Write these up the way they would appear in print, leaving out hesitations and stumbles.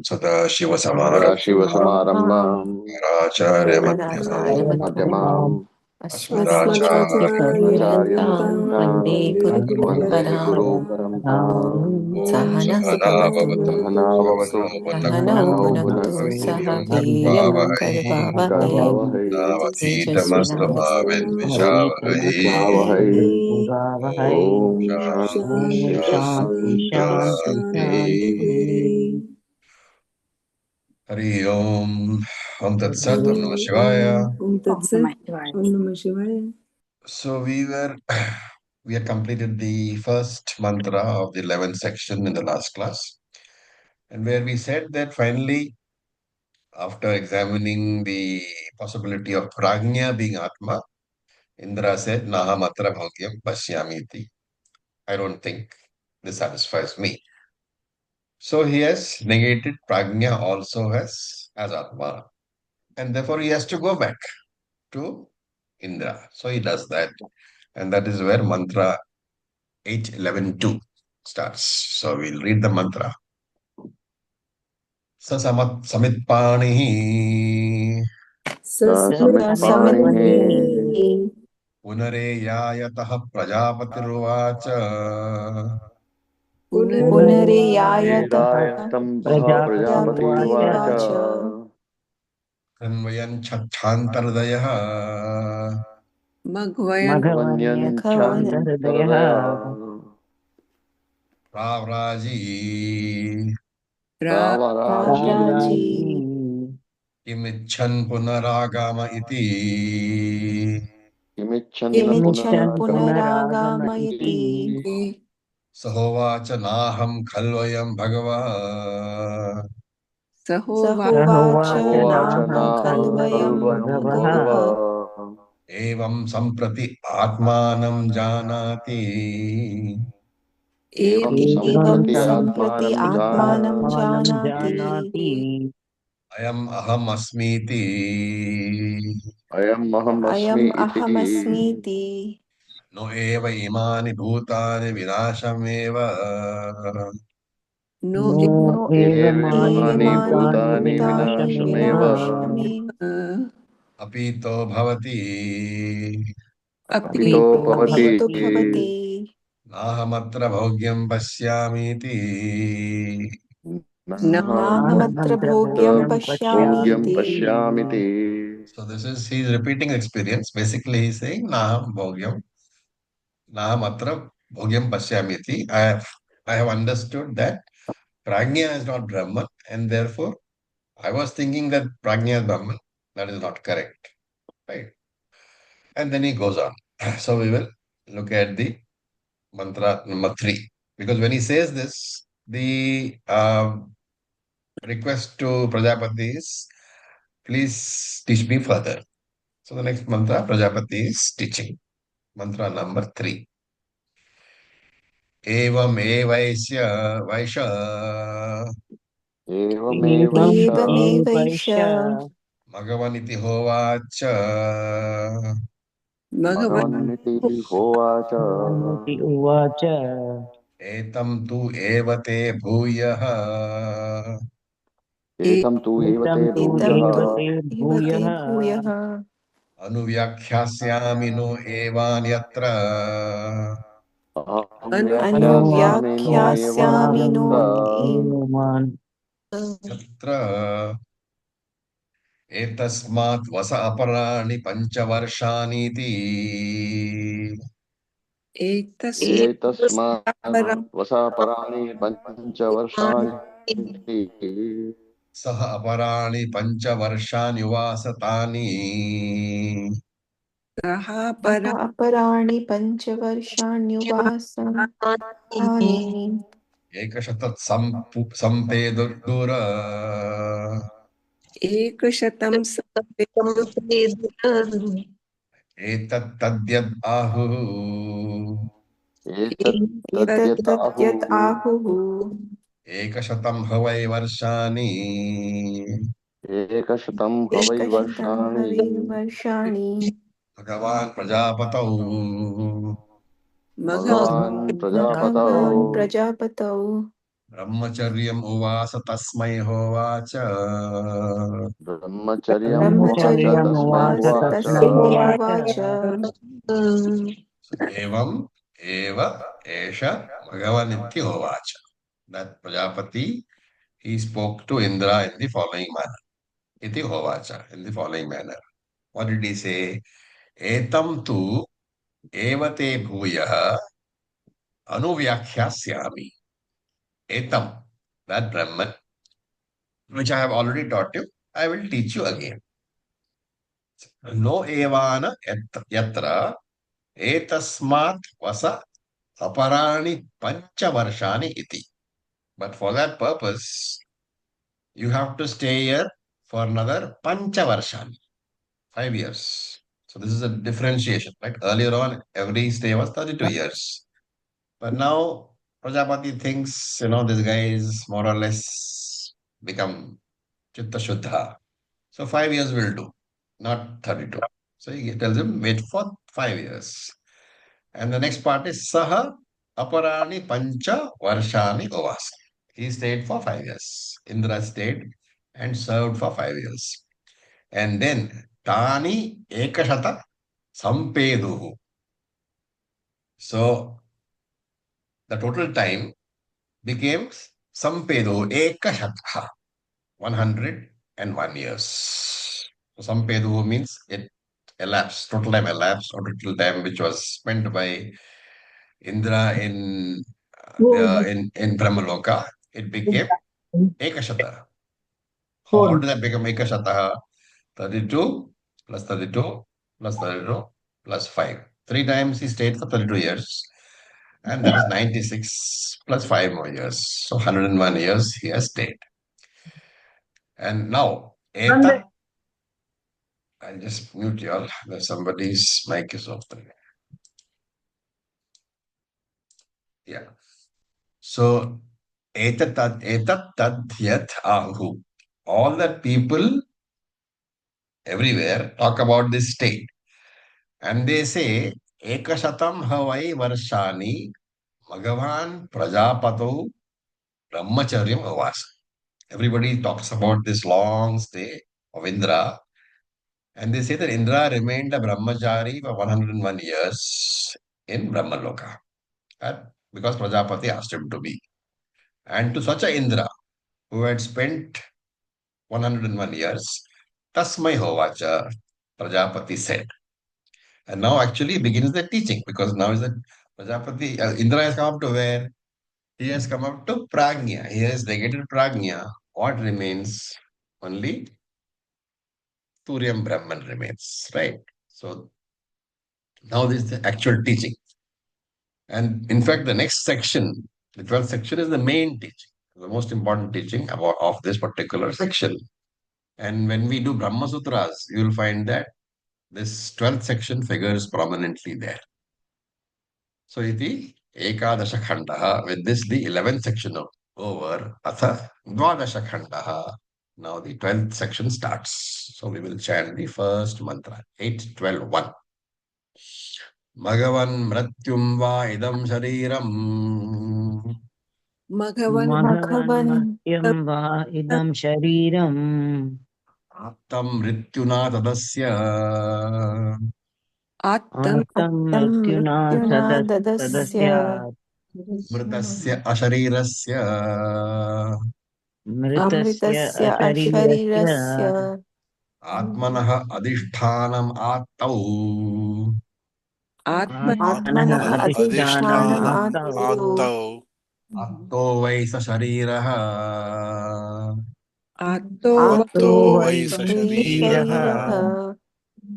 सदाशिवसमारम्भाम् शङ्कराचार्यमध्यमाम् अस्मदाचार्यपर्यन्ताम् वन्दे वन्दे गुरुपरम्पराम् गुरुपरम्पराम् सहनः भवतु सहना भवतु सहनौ सहनौ भुनक्तु भुनक्तु सह वीर्यं वीर्यं करवावहै करवावहै तेजस्विनावस्तु विद्विषावहै ॐ Om Shanti Shanti Shanti Shanti. Hari Om. Om Tat Sat. Om Namah Hari Shivaya. Om Tat Sat. Om Namah Shivaya. So we had completed the first mantra of the 11th section in the last class, and where we said that finally, after examining the possibility of prajna being Atma, Indra said, Nahamatra bhagyam pashyamiti. I don't think this satisfies me. So he has negated prajna also as Atma, and therefore he has to go back to Indra. So he does that. And that is where mantra 8.11.2 starts. So we'll read the mantra. Sasamat samitpanihi ससमित्पाणिः Sasmitpanihi. पुनरेयायतः प्रजापतिरुवाच पुनरेयायतः पुनरेदायस्तं प्रजापतिरुवाच प्रजापतिरुवाच अन्वयन् छच्छान्तर्दयः Magvayan मघवन्यखवनहृदयः मघवन्यच्छान्तहृदया प्राव्राजी रावराजी राजी किमिच्छन् पुनरागाम इति किमिच्छन्न किमिच्छन् पुनरागमति पुनरागमयति सहोवाच नाहं खल्वयं भगवः Sahova. सहोवाच सहोवाच नाहं नाहं खल्वयं खल्वयं भगवः भगवः एवं सम्प्रति आत्मानं जानाति एवं एवं सम्प्रति सम्प्रति आत्मानं आत्मानं जानाति जानाति अयम् अहमस्मीति अयम् अहमस्मि अयम् इति अहमस्मीति नो एव इमानि भूतानि विनाशमेव No नो एवमानि एवमानि भूतानि भूतानि विनाशमेव विनाशमेव अपीतो भवति अपितो भवति अपीतो भवति नाहमत्र भोग्यं पश्यामीति नाहमत्र भोग्यं भोग्यं पश्यामीति पश्यामीति So this is he's repeating experience. Basically, he's saying Naham Bhogyam, Naham Atra Bhogyam Pashyamiti. I have understood that Prajna is not Brahman, and therefore I was thinking that Prajna is Brahman. That is not correct. Right. And then he goes on. So we will look at the mantra number 3. Because when he says this, the request to Prajapati is, please teach me further. So the next mantra, Prajapati is teaching. Mantra number 3. एवमेवैष्य वैश एवमेवैष एवमेवैष मघवनिति होवाच Bhagavan. भगवन्निति होवाच उवाच एतं तु एव ते भूयः एतं तु एव ते एतं भूयः तु एव ते भूयः अनुव्याख्यास्यामि नो एवान्यत्र अहं नो अनुव्याख्यास्यामि नो एवान्यत्र तत्र एतस्मात् वस अपराणि पञ्चवर्षाणीति एतस्मात् वसापराणि पञ्चवर्षाणि सः अपराणि पञ्चवर्षाण्युवासतानि सः अपराणि पञ्चवर्षाण्युवासानि एकशतत् सम्पेदुर्दूर Ekashatam Samvedu. एतत्तद्यद् आहुः एतत् एतत्तद्यत् आहुः एकशतं हवै वर्षाणि एकशतं हवै एकशतं वर्षाणि हविर्वर्षाणि भगवान् प्रजापतौ Maghavan. भगवान् प्रजापतौ भगवान् प्रजापतौ ब्रह्मचर्यम् उवास तस्मै होवाच ब्रह्मचर्यम् उवाच तस्मै ब्रह्मचर्यमुवाच उवाच तस्मै उवाच एवम् एव एष भगवनित्य होवाच. That Prajapati, he spoke to Indra in the following manner. Iti hovacha, in the following manner. What did he say? Etam tu evate bhuyah anuvyakhyasami. Etam, that Brahman, which I have already taught you, I will teach you again. No evana yatra etasmat vasa aparani pancha varshani iti. But for that purpose, you have to stay here for another pancha varshani, 5 years. So this is a differentiation, right? Earlier on, every stay was 32 years. But now Prajapati thinks, this guy is more or less become Chitta Shuddha. So 5 years will do, not 32. So he tells him, wait for 5 years. And the next part is Saha Aparani Pancha Varshani Ovas. He stayed for 5 years. Indra stayed and served for 5 years. And then Tani Ekashata Sampeduhu. So the total time became Sampeduhu Ekashata, 101 years. So Sampeduhu means it elapsed, total time elapsed, or total time which was spent by Indra in Brahmaloka, it became Ekashata. How did that become Ekashata? 32 plus 32 plus 32 plus 5. 3 times he stayed for 32 years. And that is 96 plus 5 more years. So 101 years he has stayed. And now, Etat, I'll just mute you all. Somebody's mic is open. Yeah. So, Etat tad yat ahu. All that people everywhere talk about this state. And they say, Ekashatam Havai Varshani Bhagavan Prajapato Brahmacharyam Avasa. Everybody talks about this long stay of Indra. And they say that Indra remained a brahmachari for 101 years in Brahmaloka. Because Prajapati asked him to be. And to such a Indra, who had spent 101 years, Tasmai Hovacha, Prajapati said. And now actually begins the teaching, because now is that Prajapati, Indra has come up to where? He has come up to Prajna. He has negated Prajna. What remains? Only Turyam Brahman remains, right? So now this is the actual teaching. And in fact, the next section, the 12th section, is the main teaching, the most important teaching of this particular section. And when we do Brahma Sutras, you will find that this 12th section figures prominently there. So iti Ekadasha Khandaha. With this, the 11th section over. Atha Dvadasha Khandaha. Now the 12th section starts. So we will chant the first mantra. 8, 12, 1. Bhagavan mratyum va idam shariram. Maghavan Bhagavan Bhagavan va idam shariram Aptam mrityuna tadasya. Attam atam तं mrityuna मृत्युना ददस्य tadasyat Mritasya asharirasya. mritasya अमृतस्य asharirasya अशरीरस्य Atmanah adhishthanam attau. Atman आत्मनः atmanah आत्मनः अधिष्ठानम् adhishthanam अधिष्ठानम् आत्तौ attau आत्तौ Atto vai sa shariraha. Atto atto आत्तो वै vai स वै शरीरः शरीरः shariram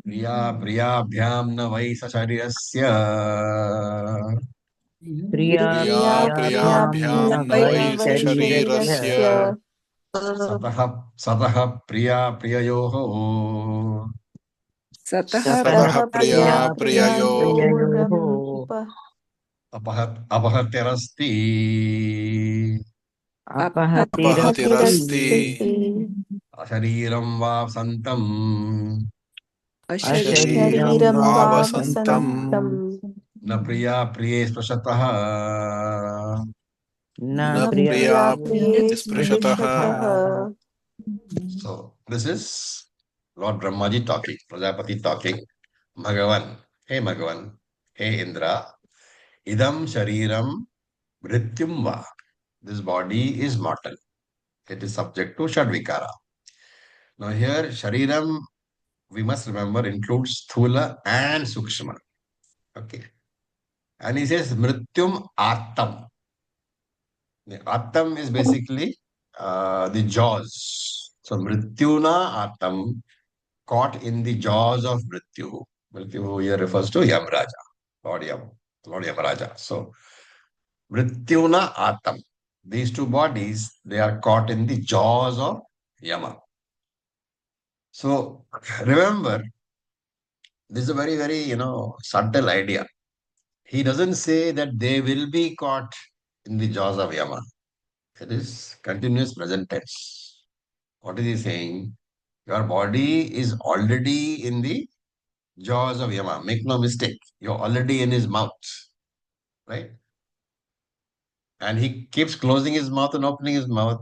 Priya priyabhyam na vai sa sharirasya. priya प्रिया priyabhyam प्रियाभ्यां na न वै प्रियाप्रियाभ्यां vai वै स sharirasya शरीरस्य शरीरस्य Satah satah priya priyayoho. Sataha सतः satah सतः प्रिया प्रिया priya priya प्रिययोः priyayoho प्रियायोरम्पः Apahatyarasti. apahatirasti अपहतिरस्ति हतिरस्ति Ashariram va santam. Ashari ashariram अशरीरं शरीरं va वा वावसन्तम् vasantam वसन्तम् Na priya priye sprashataha. न न प्रिया प्रिया प्रिये स्पृशतः स्पृशतः. So this is Lord Brahmaji talking, Prajapati talking. Bhagavan, hey Bhagavan, hey Indra, idam shariram mrityum va. This body is mortal. It is subject to Shadvikara. Now here, shariram, we must remember, includes Sthula and Sukshma. Okay. And he says mrityum attam. The attam is basically the jaws. So mrityuna attam, caught in the jaws of Mrityu. Mrityu here refers to Yamraja, Lord Yam, Lord Yamaraja. So Mrityuna Atam. These two bodies, they are caught in the jaws of Yama. So remember, this is a very, very, subtle idea. He doesn't say that they will be caught in the jaws of Yama. It is continuous present tense. What is he saying? Your body is already in the jaws of Yama. Make no mistake. You're already in his mouth, right? And he keeps closing his mouth and opening his mouth.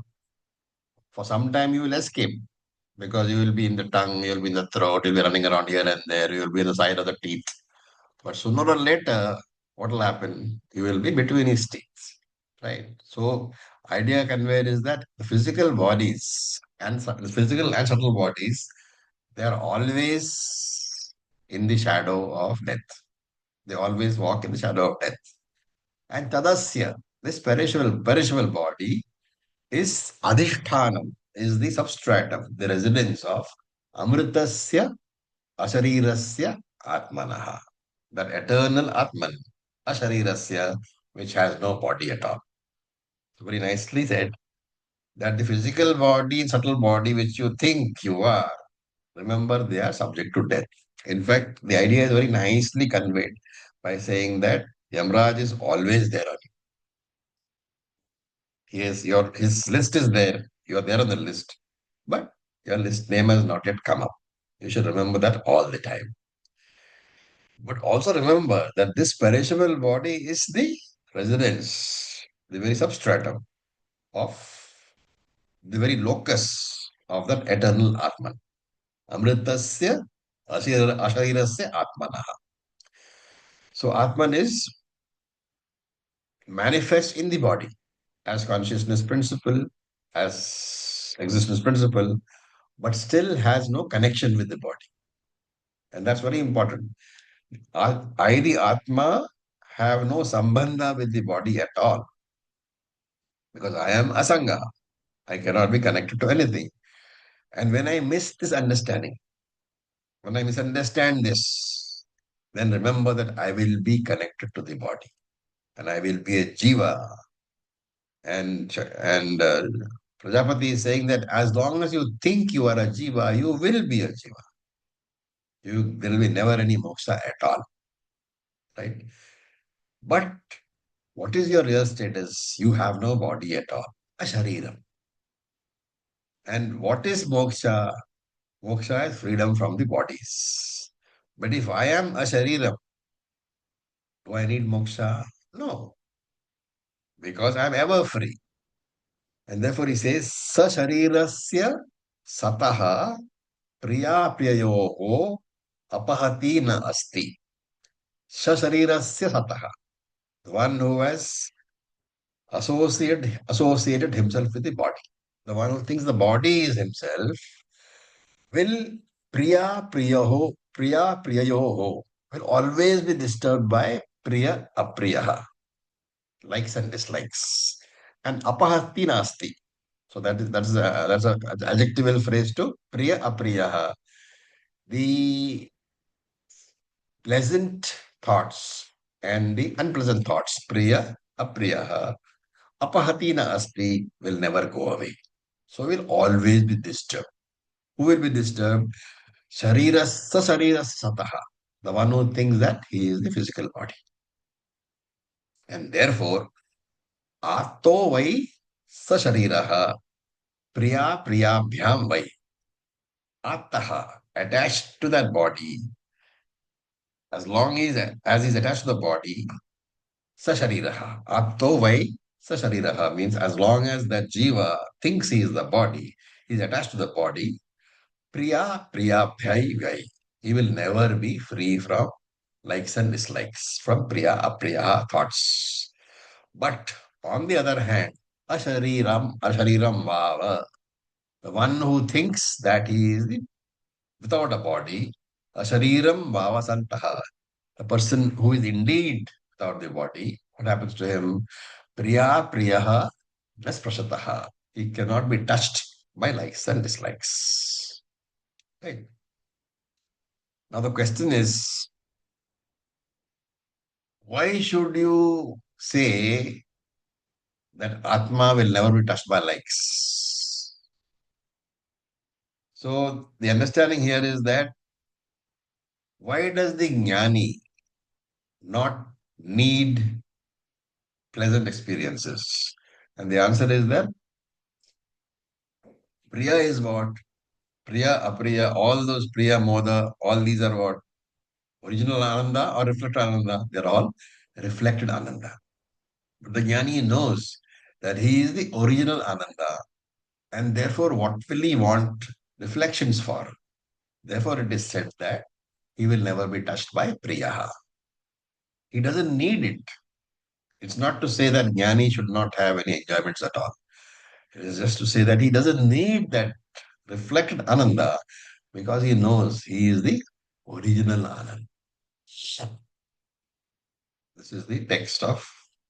For some time, you will escape because you will be in the tongue, you will be in the throat, you'll be running around here and there, you will be in the side of the teeth. But sooner or later, what will happen? You will be between his teeth, right? So, idea conveyed is that the physical bodies and the physical and subtle bodies, they are always in the shadow of death. They always walk in the shadow of death. And tadasya, this perishable body is adhishthanam, is the substratum, the residence of amritasya asharirasya atmanaha, that eternal atman, asharirasya, which has no body at all. So very nicely said that the physical body and subtle body which you think you are, remember they are subject to death. In fact, the idea is very nicely conveyed by saying that Yamraj is always there on you. His list is there. You are there on the list. But your list name has not yet come up. You should remember that all the time. But also remember that this perishable body is the residence, the very substratum of the very locus of that eternal Atman. Amritasya asharirasya Atmanaha. So Atman is manifest in the body as consciousness principle, as existence principle, but still has no connection with the body. And that's very important. I, the Atma, have no sambandha with the body at all because I am Asanga. I cannot be connected to anything. And when I miss this understanding, when I misunderstand this, then remember that I will be connected to the body and I will be a jiva. And Prajapati is saying that as long as you think you are a jiva, you will be a jiva. There will be never any moksha at all, right? But what is your real status? You have no body at all. Ashariram. And what is moksha? Moksha is freedom from the bodies. But if I am a shariram, do I need moksha? No, because I am ever free. And therefore he says, sa sharirasya sataha priya priyayoho apahati na asti. Sa sharirasya sataha. The one who has associated himself with the body. The one who thinks the body is himself will priya priyayoho will always be disturbed by priya apriyaha, likes and dislikes, and apahati nasti. So that's a adjectival phrase to priya apriyaha. The pleasant thoughts and the unpleasant thoughts, priya apriyaha, apahati asti, will never go away. So we'll always be disturbed. Who will be disturbed? Shariras sataha, the one who thinks that he is the physical body. And therefore, Atto vai sa shariraha priya priyabhyam vai. Attaha, attached to that body, as long as he's attached to the body, sa shariraha. Atto vai Sa Shariraha means as long as that Jiva thinks he is the body, he is attached to the body, Priya Priya Bhyai Vyai. He will never be free from likes and dislikes, from Priya Apriya thoughts. But on the other hand, Ashariram Vava, the one who thinks that he is without a body, Ashariram Vava Santaha, the person who is indeed without the body, what happens to him? Priya Priyaha Nasprashataha. He cannot be touched by likes and dislikes. Right. Now the question is, why should you say that Atma will never be touched by likes? So the understanding here is that why does the jnani not need pleasant experiences? And the answer is that Priya is what? Priya, Apriya, all those Priya, Moda, all these are what? Original Ananda or reflected Ananda? They're all reflected Ananda. But the jnani knows that he is the original Ananda, and therefore what will he want reflections for? Therefore it is said that he will never be touched by Priyaha. He doesn't need it. It's not to say that jnani should not have any enjoyments at all. It is just to say that he doesn't need that reflected Ananda because he knows he is the original Ananda. This is the text of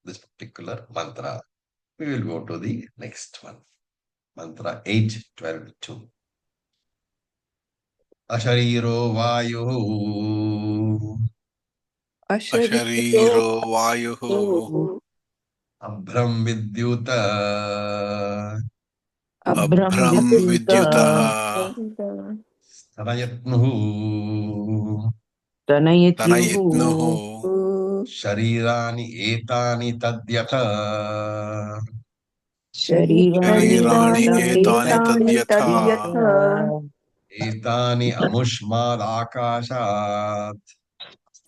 this particular mantra. We will go to the next one. Mantra 8, 12, 2. Ashariro Vayuhu Ashariro अशरीरो वायुः Abhram Vidyuta अभ्रं Abhram विद्युत विद्युतः Stanayatnuhu तनयत्युः Vidhu शरीराणि Vidhu एतानि Sharirani Etani Tadyatha Sharirani तद्यथा Tadyatha Etani Amushmad Akashat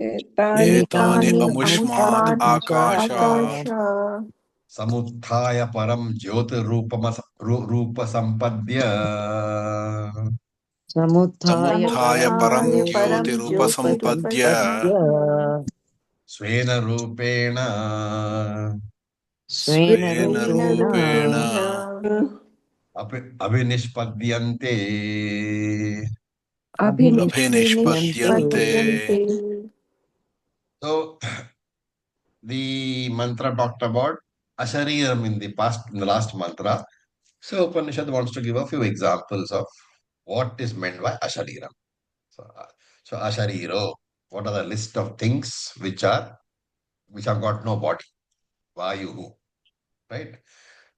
Etani एतानि Etani अमुष्मात् Amushmat आकाशात् Akasha Samuthaya Param Rupa Sampadya समुत्थाय Samudaya परं Samudaya ज्योतिरुपसम्पद्य Param Samuthaya Param ज्योतिरुपसम्पद्य Jyotirupasam Swena Rupena स्वेन Sri रूपेण Svena Srena Rupena Abhinishpadyante. Abhin अभिनिष्पद्यन्ते अभिनिष्पद्यन्ते Nishpadyanti So the mantra talked about Ashariram in the past, in the last mantra. So Upanishad wants to give a few examples of what is meant by Ashariram. So Ashariro, what are the list of things which have got no body? Vayuhu, right?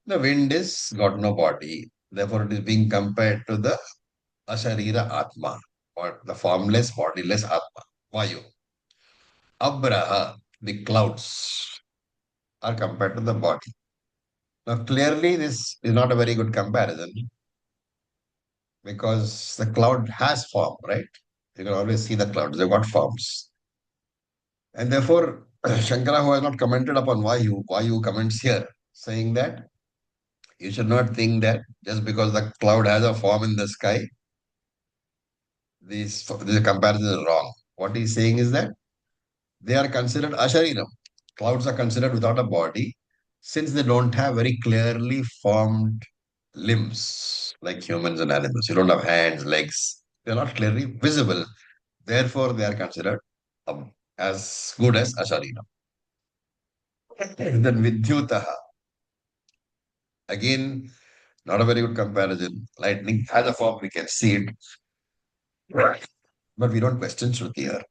The wind is got no body. Therefore, it is being compared to the Asharira Atma, or the formless, bodiless Atma, Vayu. Abraha, the clouds, are compared to the body. Now, clearly, this is not a very good comparison because the cloud has form, right? You can always see the clouds, they've got forms. And therefore, Shankara, who has not commented upon Vayu comments here, saying that you should not think that just because the cloud has a form in the sky, this comparison is wrong. What he's saying is that they are considered ashariram. Clouds are considered without a body since they don't have very clearly formed limbs like humans and animals. You don't have hands, legs. They're not clearly visible. Therefore, they are considered as good as ashariram. Then vidyutaha. Again, not a very good comparison. Lightning has a form, we can see it. Right. But we don't question Shruti here.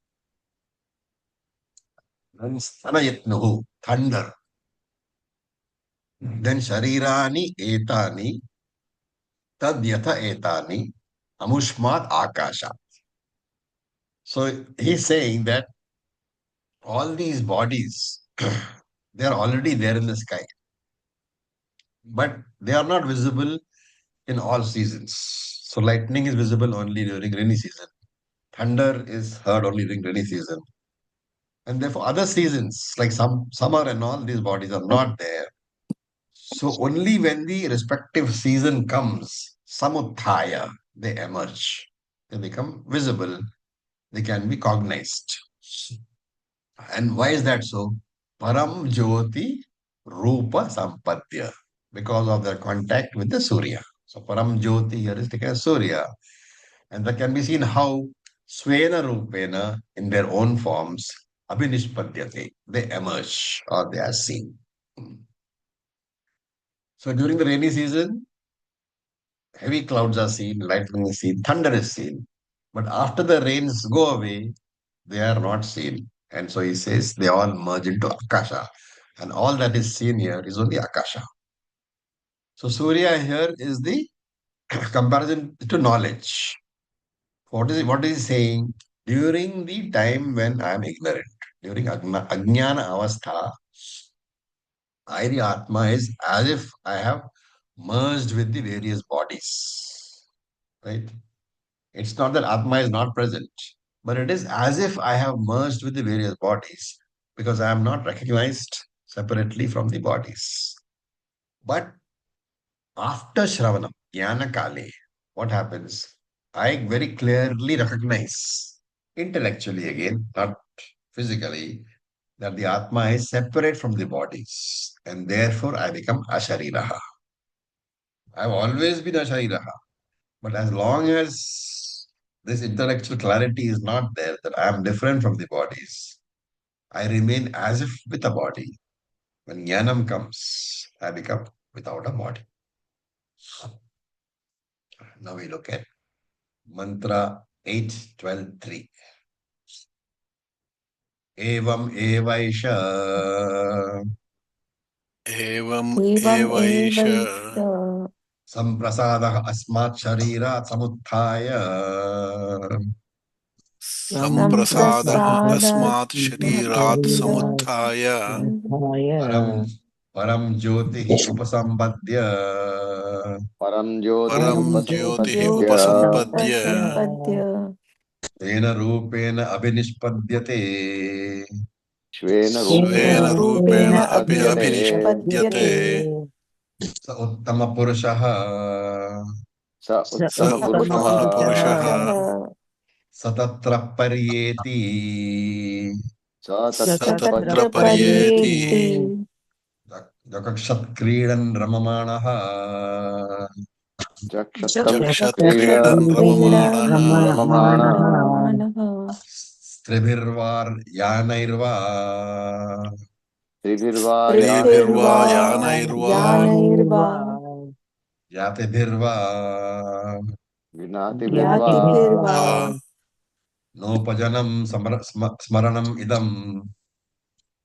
Then Stanayatnuhu, thunder. Then Sharirani Etani, Tadyatha Etani, Amushmat Akasha. So he's saying that all these bodies, they are already there in the sky, but they are not visible in all seasons. So lightning is visible only during rainy season. Thunder is heard only during rainy season. And therefore, other seasons like summer and all, these bodies are not there. So only when the respective season comes, samuthaya, they emerge. They become visible. They can be cognized. And why is that so? Param Jyoti Rupa Sampadya. Because of their contact with the Surya. So Param Jyoti here is taken as Surya. And that can be seen how Svena Rupena in their own forms, Abhinishpadyate, they emerge or they are seen. So during the rainy season, heavy clouds are seen, lightning is seen, thunder is seen. But after the rains go away, they are not seen. And so he says they all merge into Akasha. And all that is seen here is only Akasha. So Surya here is the comparison to knowledge. What is he saying? During the time when I am ignorant, during Ajnana Avastha, I, the Atma, is as if I have merged with the various bodies. Right? It's not that Atma is not present, but it is as if I have merged with the various bodies because I am not recognized separately from the bodies. But after Shravanam, Jnana Kale, what happens? I very clearly recognize, intellectually again, not physically, that the Atma is separate from the bodies. And therefore I become Ashariraha. I've always been Ashariraha. But as long as this intellectual clarity is not there, that I am different from the bodies, I remain as if with a body. When jnanam comes, I become without a body. Now we look at mantra 8:12:3. Evam evaisha Evam Evam evaisha evaisha samprasadah asmat sharirat samuthaya samprasadaha samprasadat asmat sharirat sharirat samuthaya param param jyotihi upasambadya Param Jyoti param param jyotihi Upasampadya jyoti upasampadya upasampadya तेन रूपेण अभिनिष्पद्यते Shvena svena svena Rupena rupena rupena Abhinishpadyate abhinishpadyate abhinishpadyate स उत्तमपुरुषः Sa sa Uttama sa uttama Purushaha purushaha uttamapurushaha स तत्र पर्येति Sa sa Tatra तत्र tatra Paryeti paryeti पर्येति जकक्षत्क्रीडन् रममाणः Jakshattam jakshat Krida kridan जक्षत्क्रीडां ramamanaha Ramamana रममाणः स्त्रिभिर्वार्यानैर्वा Tribhirva त्रिभिर्वा त्रिभिर्वा Yanairva यानैर्वा यानैर्वा यातिभिर्वा Vinatibhirva ज्ञातिभिर्वा va नोपजनं स्मरणम् इदम्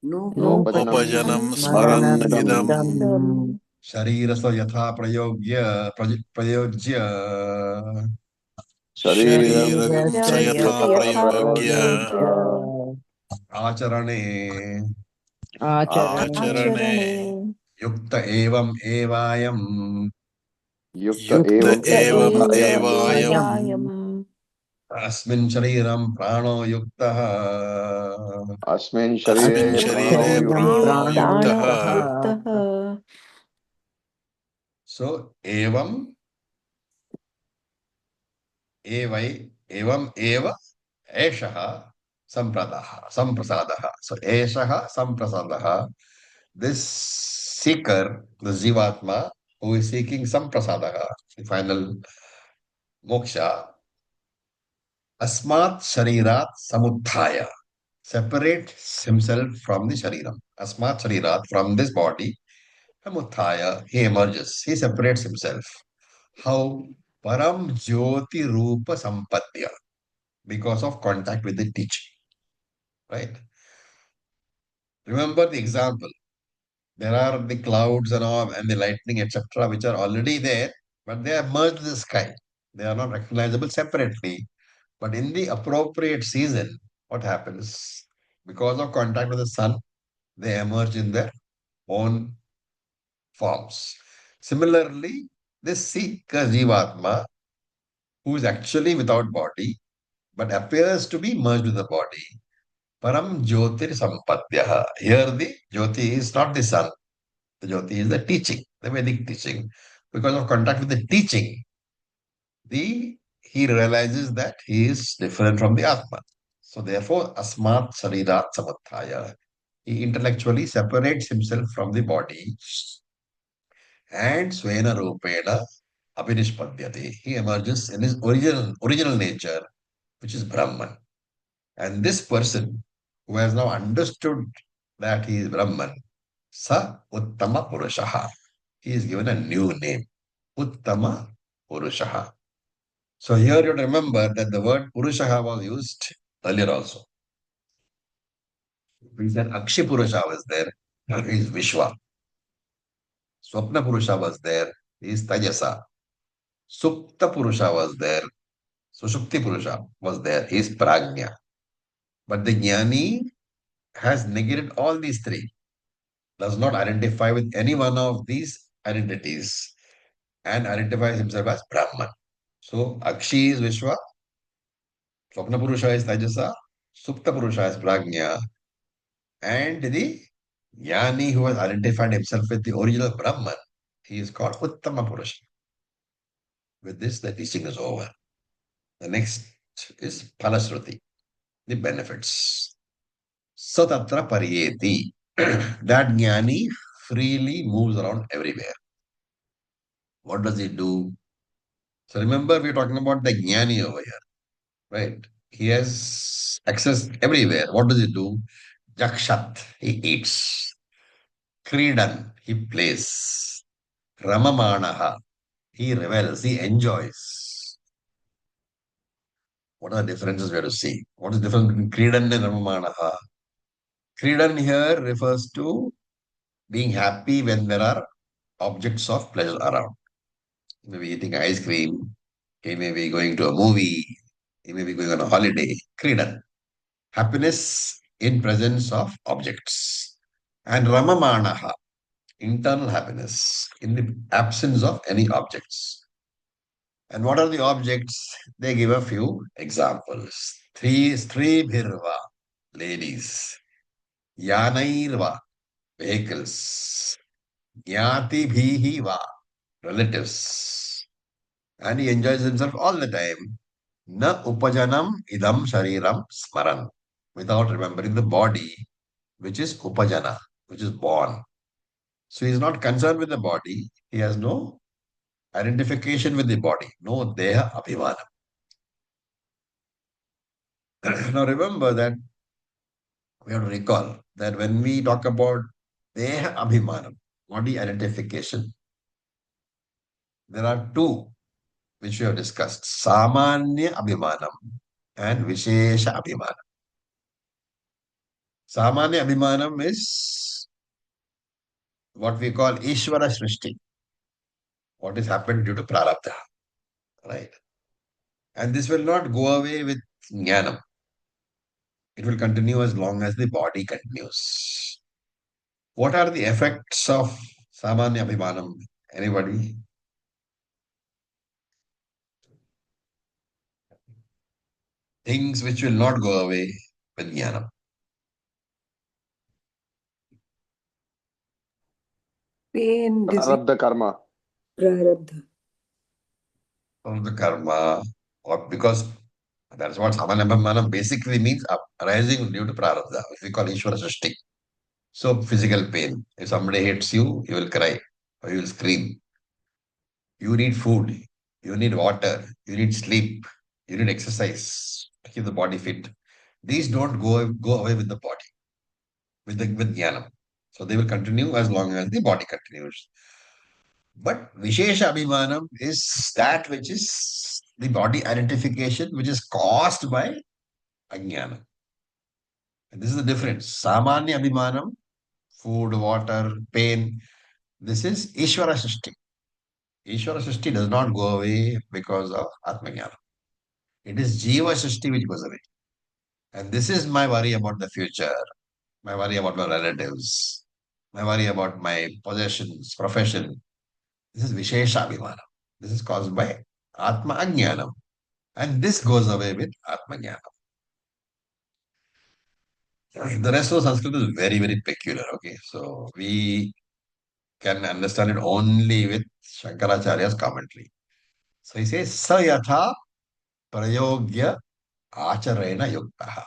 Nopajanam नोपजनं upajanam Smaranam smaran Idam idam स्मरणमिदम् शरीरस्य यथा प्रयोज्य Shariram shariragam sa शरीरस्य yatha Yatha यथा prayogya प्रयोज्य Prayogya आचरणे acharane आचरणे युक्त एवम् एवायम् Yukta yukta Evam युक्त evam एव Evayam evayam एवायम् अस्मिन् शरीरं प्राणो युक्तः Asmin अस्मिन् Sharire अस्मिन् Prano शरीरे शरीरे प्राणो Yuktaha प्राणो युक्तः युक्तः सो एवम् एवै एवम् एव एषः सम्प्रसादः सो एषः सम्प्रसादः this seeker the jivatma who is seeking samprasadaha the final moksha asmat sharirat samuthaya separates himself from the shariram. Asmat sharirat, from this body, samuthaya, he emerges, he separates himself. How? Param Jyoti Rupa Sampadya, because of contact with the teaching. Right? Remember the example. There are the clouds and all, and the lightning, etc., which are already there, but they are merged in the sky. They are not recognizable separately. But in the appropriate season, what happens? Because of contact with the sun, they emerge in their own forms. Similarly, this seeker Jivatma, who is actually without body, but appears to be merged with the body, Param Jyotir Sampadyaha. Here the Jyoti is not the sun, The Jyoti is the teaching, the Vedic teaching. Because of contact with the teaching, he realizes that he is different from the Atma. So therefore, asmat sarirat samathaya. He intellectually separates himself from the body and swena rupena abhinishpadyate. He emerges in his original nature, which is Brahman. And this person who has now understood that he is Brahman, Sa Uttama Purushaha. He is given a new name, Uttama Purushaha. So here you remember that the word Purushaha was used earlier also. We said Akshi Purusha was there, he is Vishwa. Swapna Purusha was there, he is Tajasa. Supta Purusha was there, Sushupti Purusha was there, he is Prajna. But the Jnani has negated all these three, does not identify with any one of these identities and identifies himself as Brahman. So Akshi is Vishwa, Swapna Purusha is Tajasa, Supta Purusha is Prajna, and the Jnani who has identified himself with the original Brahman, he is called Uttama Purusha. With this, the teaching is over. The next is Palasruti, the benefits. Satatra Pariyeti. That Jnani freely moves around everywhere. What does he do? So remember, we're talking about the Jnani over here, right? He has access everywhere. What does he do? Jakshat, he eats. Kridan, he plays. Ramamanaha, he revels, he enjoys. What are the differences we have to see? What is the difference between Kridan and Ramamanaha? Kridan here refers to being happy when there are objects of pleasure around. He may be eating ice cream, he may be going to a movie, he may be going on a holiday. Kridan, happiness in presence of objects. And Ramamanaha, internal happiness in the absence of any objects. And what are the objects? They give a few examples. Three bhirva, ladies. Yanairva, vehicles. Jnati bhihiva, relatives. And he enjoys himself all the time. Na upajanam idam shariram smaran. Without remembering the body, which is upajana, which is born. So he is not concerned with the body. He has no identification with the body. No deha abhimanam. Now remember that we have to recall that when we talk about deha abhimanam, body identification, there are two which we have discussed. Samanya abhimanam and Vishesha abhimanam. Samanya abhimanam is what we call Ishvara Srishti. What has happened due to prarabdha. Right? And this will not go away with jnanam. It will continue as long as the body continues. What are the effects of Samanya Abhimanam? Anybody? Things which will not go away with Jnanam. Pain, disease, Prarabdha karma. prarabdha. From the karma, or because that's what Samanya Abhimanam basically means, arising due to prarabdha, which we call Ishvara Srishti. So physical pain. If somebody hits you, you will cry or you will scream. You need food, you need water, you need sleep, you need exercise to keep the body fit. These don't go away with the body, with jnanam. So they will continue as long as the body continues. But Vishesha Abhimanam is that which is the body identification which is caused by ajnana. And this is the difference. Samanya Abhimanam, food, water, pain. This is Ishvara Srishti. Ishvara Srishti does not go away because of Atmajnana. It is Jiva Srishti which goes away. And this is my worry about the future, my worry about my relatives, my worry about my possessions, profession. This is Vishesha Abhimana. This is caused by Atma Ajnanam. And this goes away with Atma Jnanam. The rest of Sanskrit is very, very peculiar. Okay, so we can understand it only with Shankaracharya's commentary. So he says, Sayatha prayogya acharena yuktaha.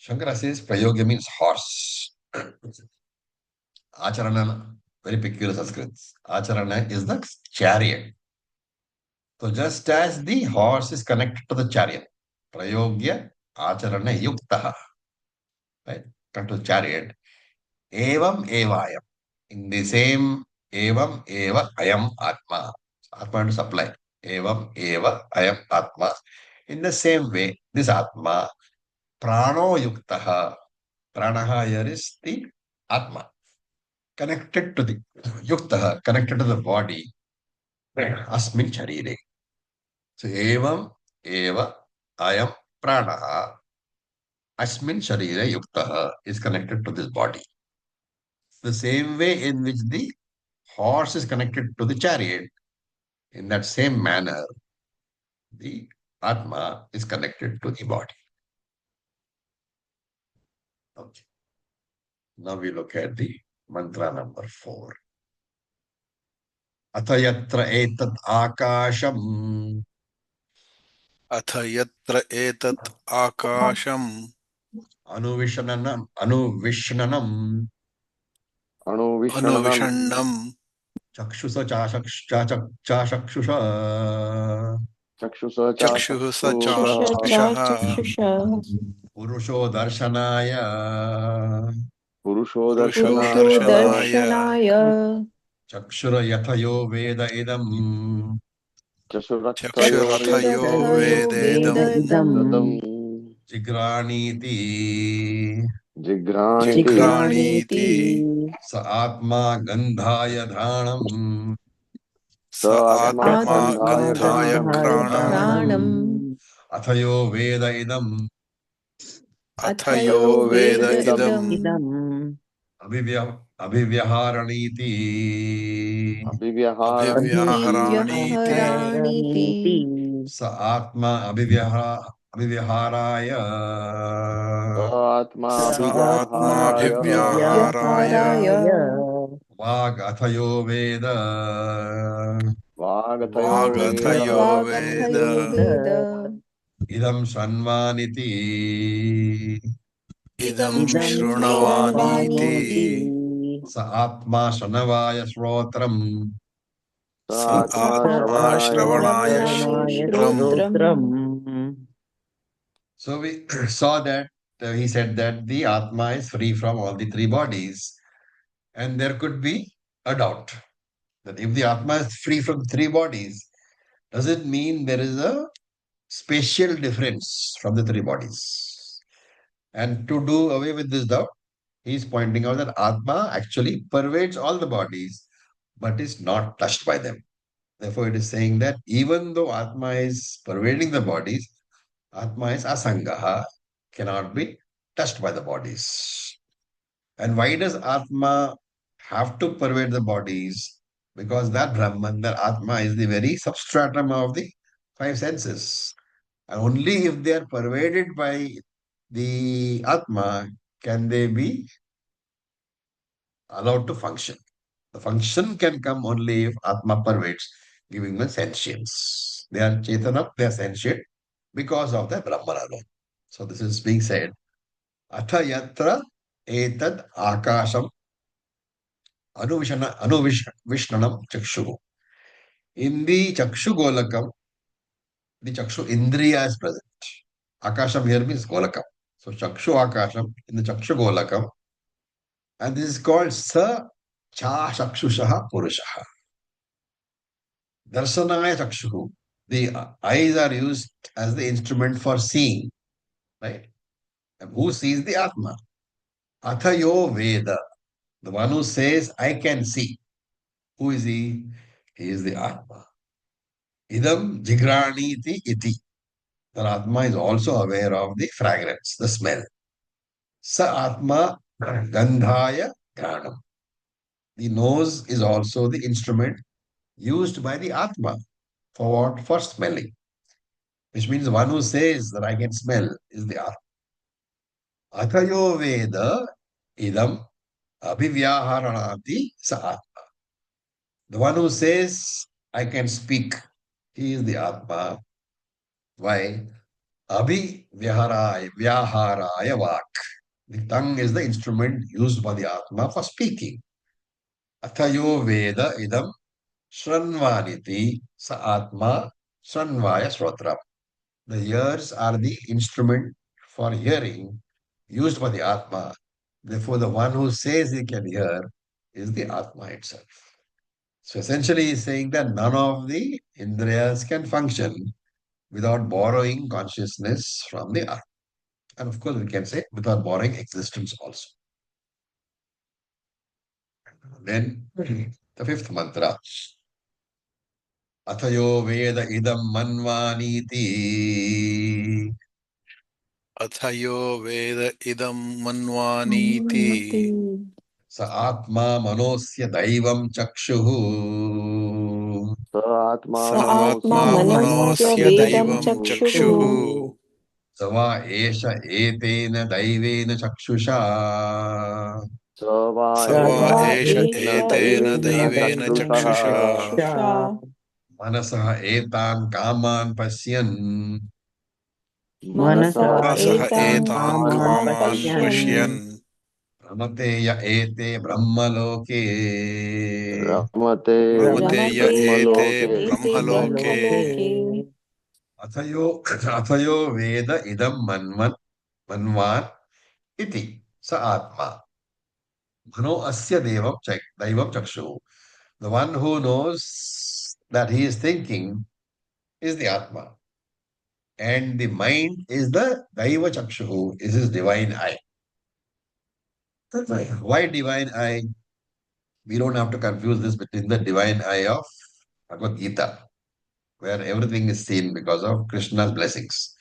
Shankara says prayogya means horse. Acharana, very peculiar Sanskrit. Acharana is the chariot. So just as the horse is connected to the chariot, prayogya acharana yuktaha, right? Connected to the chariot. Evam evayam. In the same evam eva ayam atma. Atma to supply. Evam eva ayam atma. In the same way, this atma prano yuktaha. Pranaha here is the atma. Connected to the yuktaha, connected to the body. Asmin charire. So evam eva ayam pranaha. Asmin sharire yuktaha is connected to this body. The same way in which the horse is connected to the chariot, in that same manner, the Atma is connected to the body. Okay. Now we look at the mantra number 4. Athayatra etad akasham अथ यत्र एतत् आकाशम् anuvishnanam Anuvishananam. अनुविषण्णम् chakshusa chashakshusha Chakshusa चक्षुः स Chakshusha चाक्षुषः cha chakshusha. purusho darshanaya Purusho पुरुषो Purusho darshanaya. दर्शनाय darshanaya. chakshura yathayo veda idam Chashuratayo चक्षुरथयो Chakshuratayo वेदेदम् veda vedam. idam. jigraniti Jigraniti. जिघ्राणीति Jigraniti. स आत्मा गन्धाय घ्राणम् स Sa atma आत्मा Atma gandhaya गन्धाय granam. gandhaya घ्राणम् granam. अथयो वेद इदम् अथयो Athayo Athayo वेद veda इदम् vedam. idam. अभिव्यहारणीति अभिव्याहराणीति Abhivyaharaniti. स आत्मा अभिव्यहाराय Sa atma स abhivyaharayo. आत्माभिव्याहाराय Abhivyaharaya. वाग् अथयो वेद Vagatayo वागथयो veda. वेद Vagathayo veda. इदं शृण्वानिति इदं Idam शृण्वानीति shruण्वानीति. स आत्मा शृणवाय श्रोत्रम् स Sa atma आत्मा shravanayo श्रवणाय Shravanaaya shrotam. श्रोत्रम् shrotram. So we saw that he said that the Atma is free from all the three bodies. And there could be a doubt that if the Atma is free from three bodies, does it mean there is a spatial difference from the three bodies? And to do away with this doubt, he is pointing out that Atma actually pervades all the bodies, but is not touched by them. Therefore, it is saying that even though Atma is pervading the bodies, Atma is asangaha, cannot be touched by the bodies. And why does Atma have to pervade the bodies? Because that Brahman, that Atma is the very substratum of the five senses. And only if they are pervaded by the Atma can they be allowed to function. The function can come only if Atma pervades, giving them sentience. They are Chetana, they are sentient because of the Brahman alone. So this is being said. Atha yatra etad akasham anuvishnanam chakshu. In the chakshu golakam, the chakshu indriya is present. Akasham here means golakam. So chakshu akasham in the chakshu golakam. And this is called sa cha chakshushaha purushaha. Darsanaya chakshu. The eyes are used as the instrument for seeing. Right? And who sees the Atma? Athayo Veda. The one who says, I can see. Who is he? He is the Atma. Idam jigraniti iti. The Atma is also aware of the fragrance, the smell. Sa Atma gandhaya granam. The nose is also the instrument used by the Atma. For what? For smelling. Which means one who says that I can smell is the Atma. Athayo Veda idam Abhivyaharanati sa Atma. The one who says, I can speak, he is the Atma. Why? Vyaharaya vak. The tongue is the instrument used by the Atma for speaking. Athayo Veda idam Shranvaniti sa Atma Shranvaya Srotram. The ears are the instrument for hearing used by the Atma. Therefore, the one who says he can hear is the Atma itself. So essentially, he's saying that none of the Indriyas can function without borrowing consciousness from the Atma. And of course, we can say without borrowing existence also. Then the fifth mantra. Athayo Veda idam manvaniti Athayo Veda idam manvaniti Manvati. sa Atma manosya daivam chakshuhu स आत्मा स sa आत्मा atma मनोस्य मनोस्य manosya वेदं दैवं daivam चक्षुः chakshuhu Sava esha etena daivena chakshusha स वा स Sava वा esha एतेन एष etena दैवेन एतेन daivena चक्षुषः दैवेन chakshusha चक्षुषा manasaha etan kaman pasyan मनसा मनसा Masaha एतान् एतान् etan कामान् कामान् kaman पश्यन् पश्यन् pashyan Ramate ya ete brahmaloke रमते Ramate य ya रमते य ete ब्रह्मलोके एते brahmaloke ब्रह्मलोके ब्रह्मलोके athayo veda idam manvan iti sa atma mano asya daivam chakshu. The one who knows that he is thinking is the atma, and the mind is the daiva chakshu, is his divine eye. That's right. Why divine eye? We don't have to confuse this between the divine eye of Bhagavad Gita, where everything is seen because of Krishna's blessings.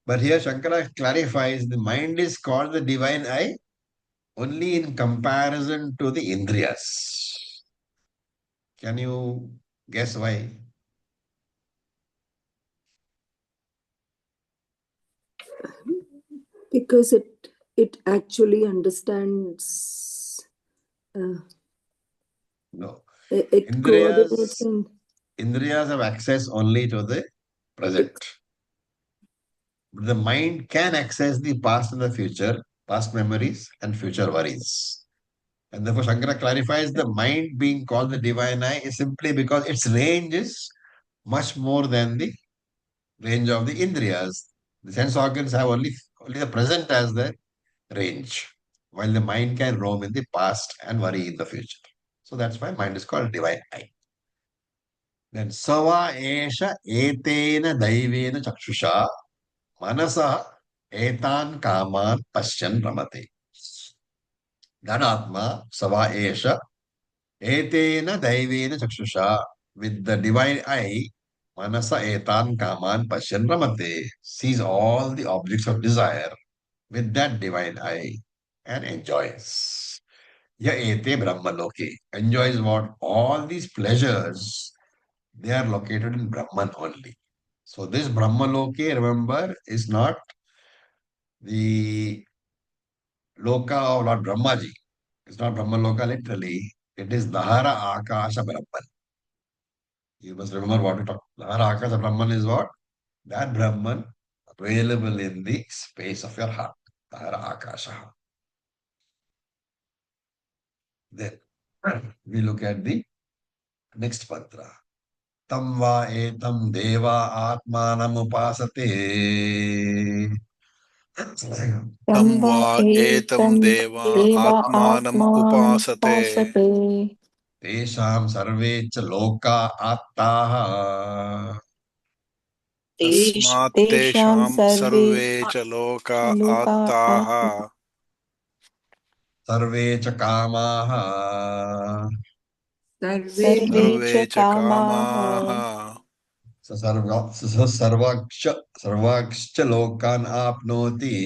But here Shankara clarifies the mind is called the divine eye only in comparison to the Indriyas. Can you guess why? because it actually understands No. it coordinates and Indriyas have access only to the present. The mind can access the past and the future, past memories and future worries. And therefore, Shankara clarifies the mind being called the divine eye is simply because its range is much more than the range of the Indriyas. The sense organs have only the present as their range, while the mind can roam in the past and worry in the future. So that's why mind is called divine eye. Then Sava Esha Etena Daivena Chakshusha Manasa Etan Kaman Pashyan Ramate. That Atma, Sava Esha Etena Daivena Chakshusha, with the divine eye, Manasa Etan Kaman Pashyan Ramate, sees all the objects of desire with that divine eye and enjoys. Ya ete Brahmaloke, enjoys what? All these pleasures, they are located in Brahman only. So this Brahmaloke, remember, is not the loka of Lord Brahmaji. It's not Brahmaloka literally. It is Dahara Akasha Brahman. You must remember what we talked. Dahara Akasha Brahman is what? That Brahman available in the space of your heart. Dahara Akasha. Then we look at the next mantra. Tam va etam deva atmanam upasate. तं tam वा va एतं etam deva देव atmanam upasate आत्मानमुपासते Tesham sarve cha loka attaha. tasmat तेषां tesham सर्वे sarve cha loka लोका attaha Sarve cha kamaha. सर्वे सर्वे च sarve cha कामाः kamaha Sarvaksha lokan apnoti.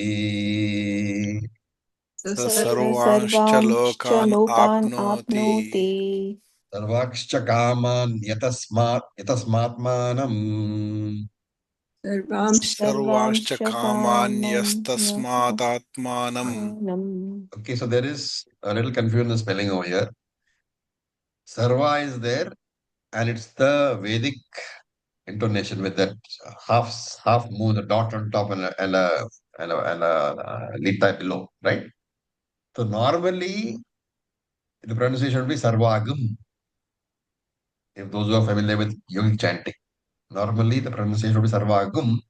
sa स sarvanshcha सर्वांश्च lokan लोकान् apnoti आप्नोति Sarvaksha kaman yatasmatmanam. Sarvashcha kamanyastasmadatmanam. Okay, so there is a little confusion in spelling over here. Sarva is there, and it's the Vedic intonation with that half moon, a dot on top, and a lita below, right? So normally the pronunciation would be Sarvagam. If those who are familiar with yogic chanting, normally the pronunciation would be Sarvagam.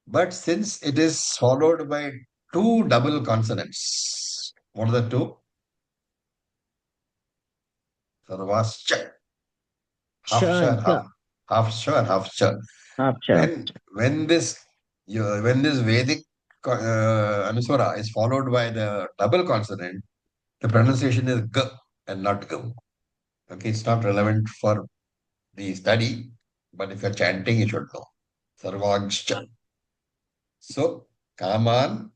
But since it is followed by two double consonants, what are the two? Sarvascha, half sha and half sha. When this Vedic anuswara is followed by the double consonant, the pronunciation is g and not gum. Okay, it's not relevant for the study, but if you're chanting, you should know. Sarvagscha. So, kaman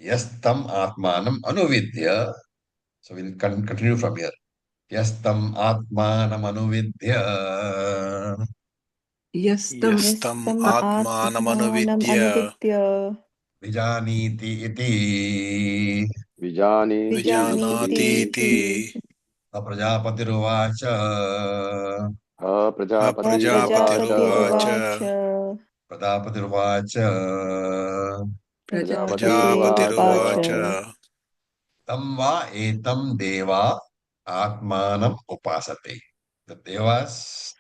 yastam atmanam anuvidya. So we'll continue from here. Yastam atmanam anuvidya. Yastam Yastam atmanamanvidya Vijaniti iti. Vijaniti vijanatiti Aprajapatiruvacha. Prajapatiruvacha aprajapatiruvacha Prajapatiruvacha. Prajapatiruvacha prajapatiruvacha Tam va etam deva atmanam upasate. The devas,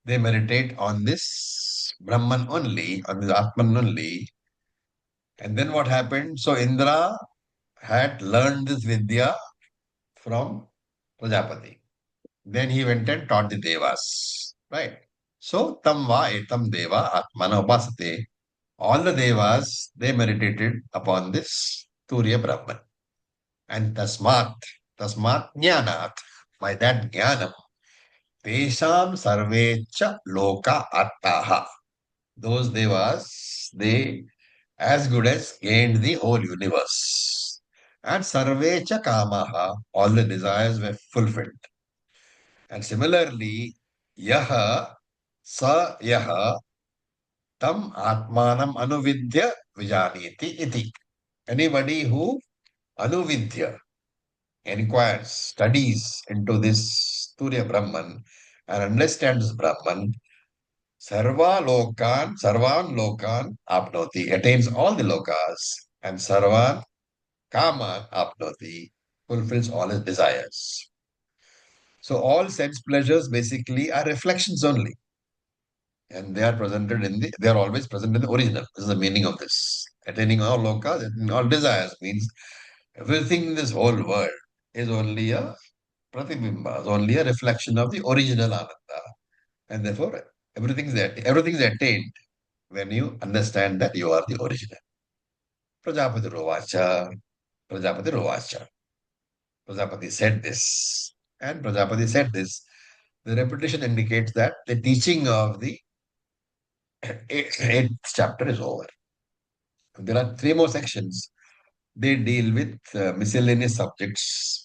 they meditate on this Brahman only, on this Atman only. And then what happened? So Indra had learned this Vidya from Prajapati. Then he went and taught the devas. Right? So tam va etam deva atmana upasate. All the devas, they meditated upon this Turiya Brahman. And tasmat jnanat, by that jnanam, tesham sarvecha loka attaha. Those devas, they as good as gained the whole universe. And sarvecha kamaha, all the desires were fulfilled. And similarly, yaha sa yaha tam atmanam anuvidya vijaniti iti. Anybody who anuvidya inquires, studies into this Surya Brahman and understands Brahman, Sarvan Lokan Apnoti, attains all the lokas, and Sarvan Kaman Apnoti, fulfills all his desires. So all sense pleasures basically are reflections only. And they are always present in the original. This is the meaning of this. Attaining all lokas, attaining all desires means everything in this whole world is only a pratibimba, is only a reflection of the original Ananda. And therefore, everything is attained when you understand that you are the original. Prajapati Rovacha, Prajapati Rovacha. Prajapati said this. And Prajapati said this. The repetition indicates that the teaching of the eighth chapter is over. There are three more sections. They deal with miscellaneous subjects.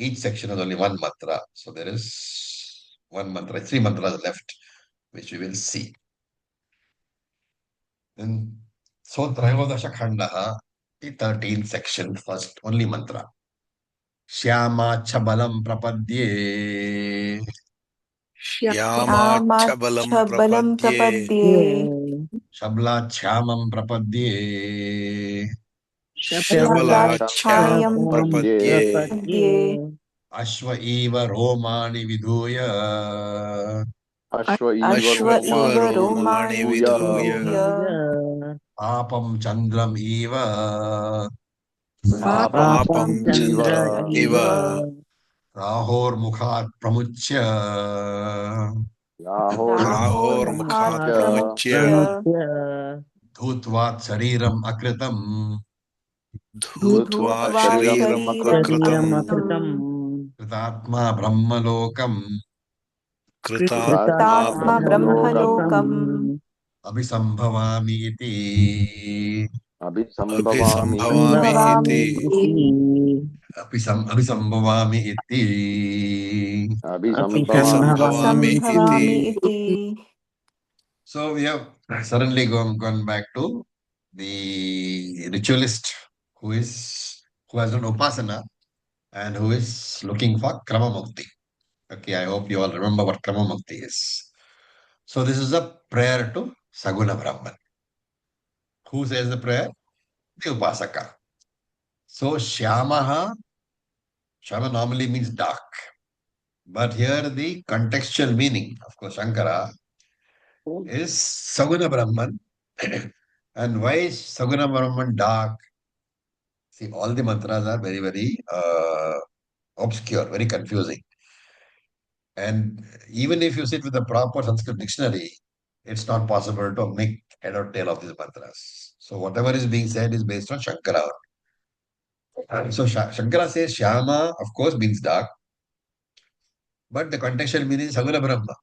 Each section has only one mantra. So there is one mantra, three mantras left, which we will see. Then, so Trayodasha Khandaha, the 13th section, first, only mantra. Shyama Chabalam Prapadye. yamachabalam prapadye Shabla Chyamam Prapadye. Shabla shabalachyam prapadye Ashva Eva Romani Viduya. Ashwa Iva ashva Romani romani Viduya viduya Papam Chandram Eva. Papam papam Chandram chandram Iva iva Rahor Mukhat Pramuchya. Rahor rahor Mukhat mukhat Pramuchya pramuchya Dhutvat Shariram Akritam. dhutva Dhutva Shariram shariram Akritam akritam Kritatma Brahmalokam. kritatma Kritatma Kritatma Brahmalokam Brahmalokam Abhisambhavami iti. Abhisambhavami abhisambhavami iti Abhisambhavami iti. Abhisambhavami abhisambhavami iti Abhisambhavami iti So we have suddenly gone back to the ritualist who has done upasana and who is looking for krama mukti. Okay, I hope you all remember what krama mukti is. So this is a prayer to Saguna Brahman. Who says the prayer? The upasaka. So Shama normally means dark. But here the contextual meaning, of course, Shankara is Saguna Brahman. And why is Saguna Brahman dark? See, all the mantras are very, very obscure, very confusing. And even if you sit with a proper Sanskrit dictionary, it's not possible to make head or tail of these mantras. So whatever is being said is based on Shankara. So Shankara says Shyama, of course, means dark, but the contextual meaning is Saguna Brahma.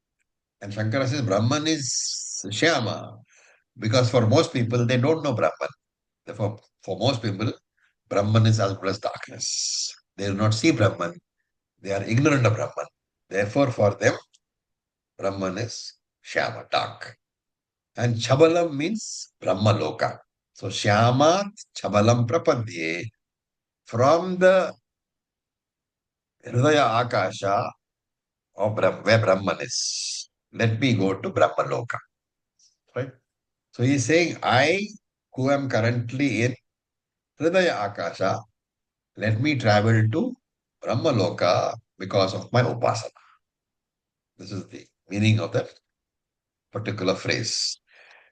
And Shankara says Brahman is Shyama, because for most people, they don't know Brahman. Therefore, for most people, Brahman is as well as darkness. They do not see Brahman. They are ignorant of Brahman. Therefore, for them, Brahman is Shyama, dark. And Chabalam means Brahma Loka. So Shyamat Chabalam Prapadye, from the Hridaya Akasha of where Brahman is. Let me go to Brahma Loka. Right? So he's saying, I who am currently in Hridaya Akasha, let me travel to Brahma Loka because of my upasana. This is the meaning of that particular phrase.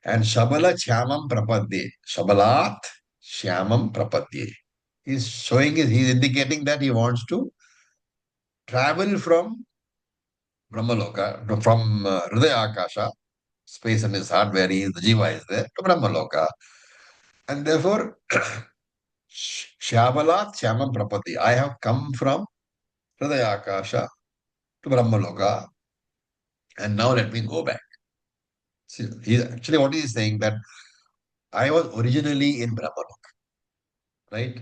And Shabala Shyamam Prapadye. Shabalat Shyamam Prapadye. He's indicating that he wants to travel from Brahmaloka, from Hridaya Akasha, space in his heart where he is, the Jiva is there, to Brahmaloka. And therefore, Shyamalat Shyamam Prapadye. I have come from Hridaya Akasha to Brahmaloka, and now let me go back. See, actually what he is saying that I was originally in Brahmaloka, right?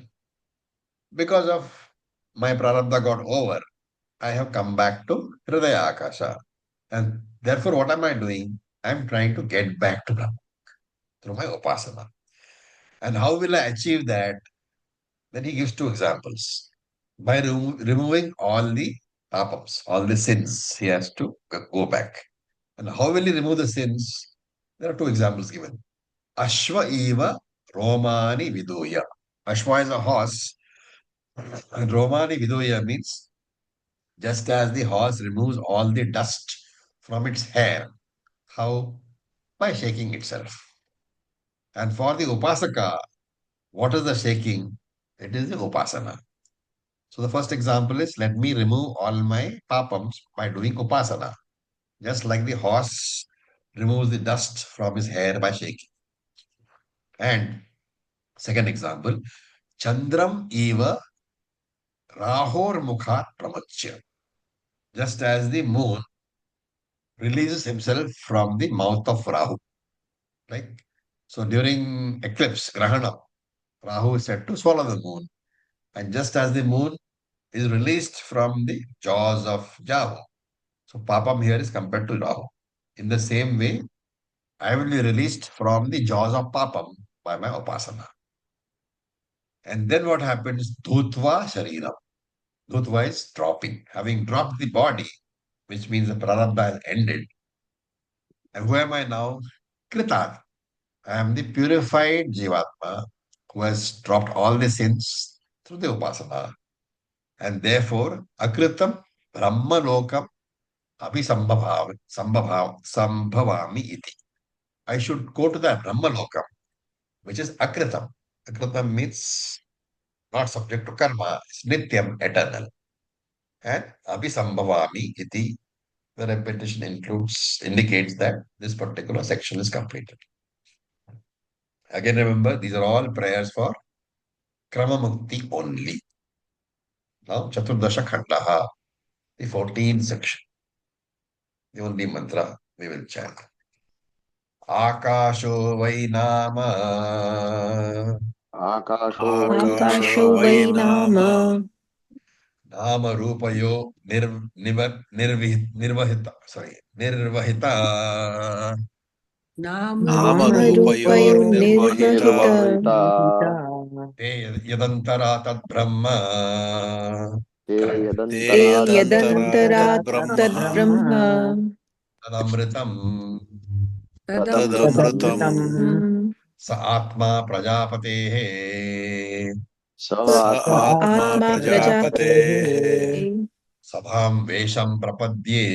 Because of my prarabdha got over, I have come back to Hridaya Akasha. And therefore, what am I doing? I'm trying to get back to Brahma through my upasana. And how will I achieve that? Then he gives two examples. By removing all the papams, all the sins, he has to go back. And how will he remove the sins? There are two examples given. Ashva eva Romani viduya. Ashwa is a horse, and Romani viduya means just as the horse removes all the dust from its hair. How? By shaking itself. And for the upasaka, what is the shaking? It is the upasana. So the first example is let me remove all my papams by doing upasana. Just like the horse removes the dust from his hair by shaking. And second example, Chandram eva Rahor Mukhat Pramachya. Just as the moon releases himself from the mouth of Rahu. Like, so during eclipse, Grahana, Rahu is said to swallow the moon. And just as the moon is released from the jaws of Jahu, so Papam here is compared to Rahu. In the same way, I will be released from the jaws of Papam by my Upasana. And then what happens? Dhutva Shariram. Dhutva is dropping. Having dropped the body, which means the Prarabdha has ended. And who am I now? Kritat. I am the purified Jivatma who has dropped all the sins through the Upasana. And therefore, Akritam Brahma Lokam Sambhavami iti. I should go to the Brahma Lokam, which is Akritam. Akritam means not subject to karma, it's Nityam, eternal. And Abhisambhavami iti, the repetition indicates that this particular section is completed. Again, remember, these are all prayers for Krama Mukti only. Now, Chaturdasha Khandaha, the 14th section, the only mantra we will chant. Akasho vai nama आकाशो why Akasho vai nama nama rupayo nirvahita sorry nirvahita नामरूपयोर्निर्वहिता निर्वहिता ते यदन्तरा तद्ब्रह्म ते ते यदन्तरा यदन्तरा तद्ब्रह्म तद्ब्रह्म तदमृतम् तदमृतम् स आत्मा प्रजापतेः स स आत्मा आत्मा प्रजापतेः प्रजापतेः सभां वेशं प्रपद्ये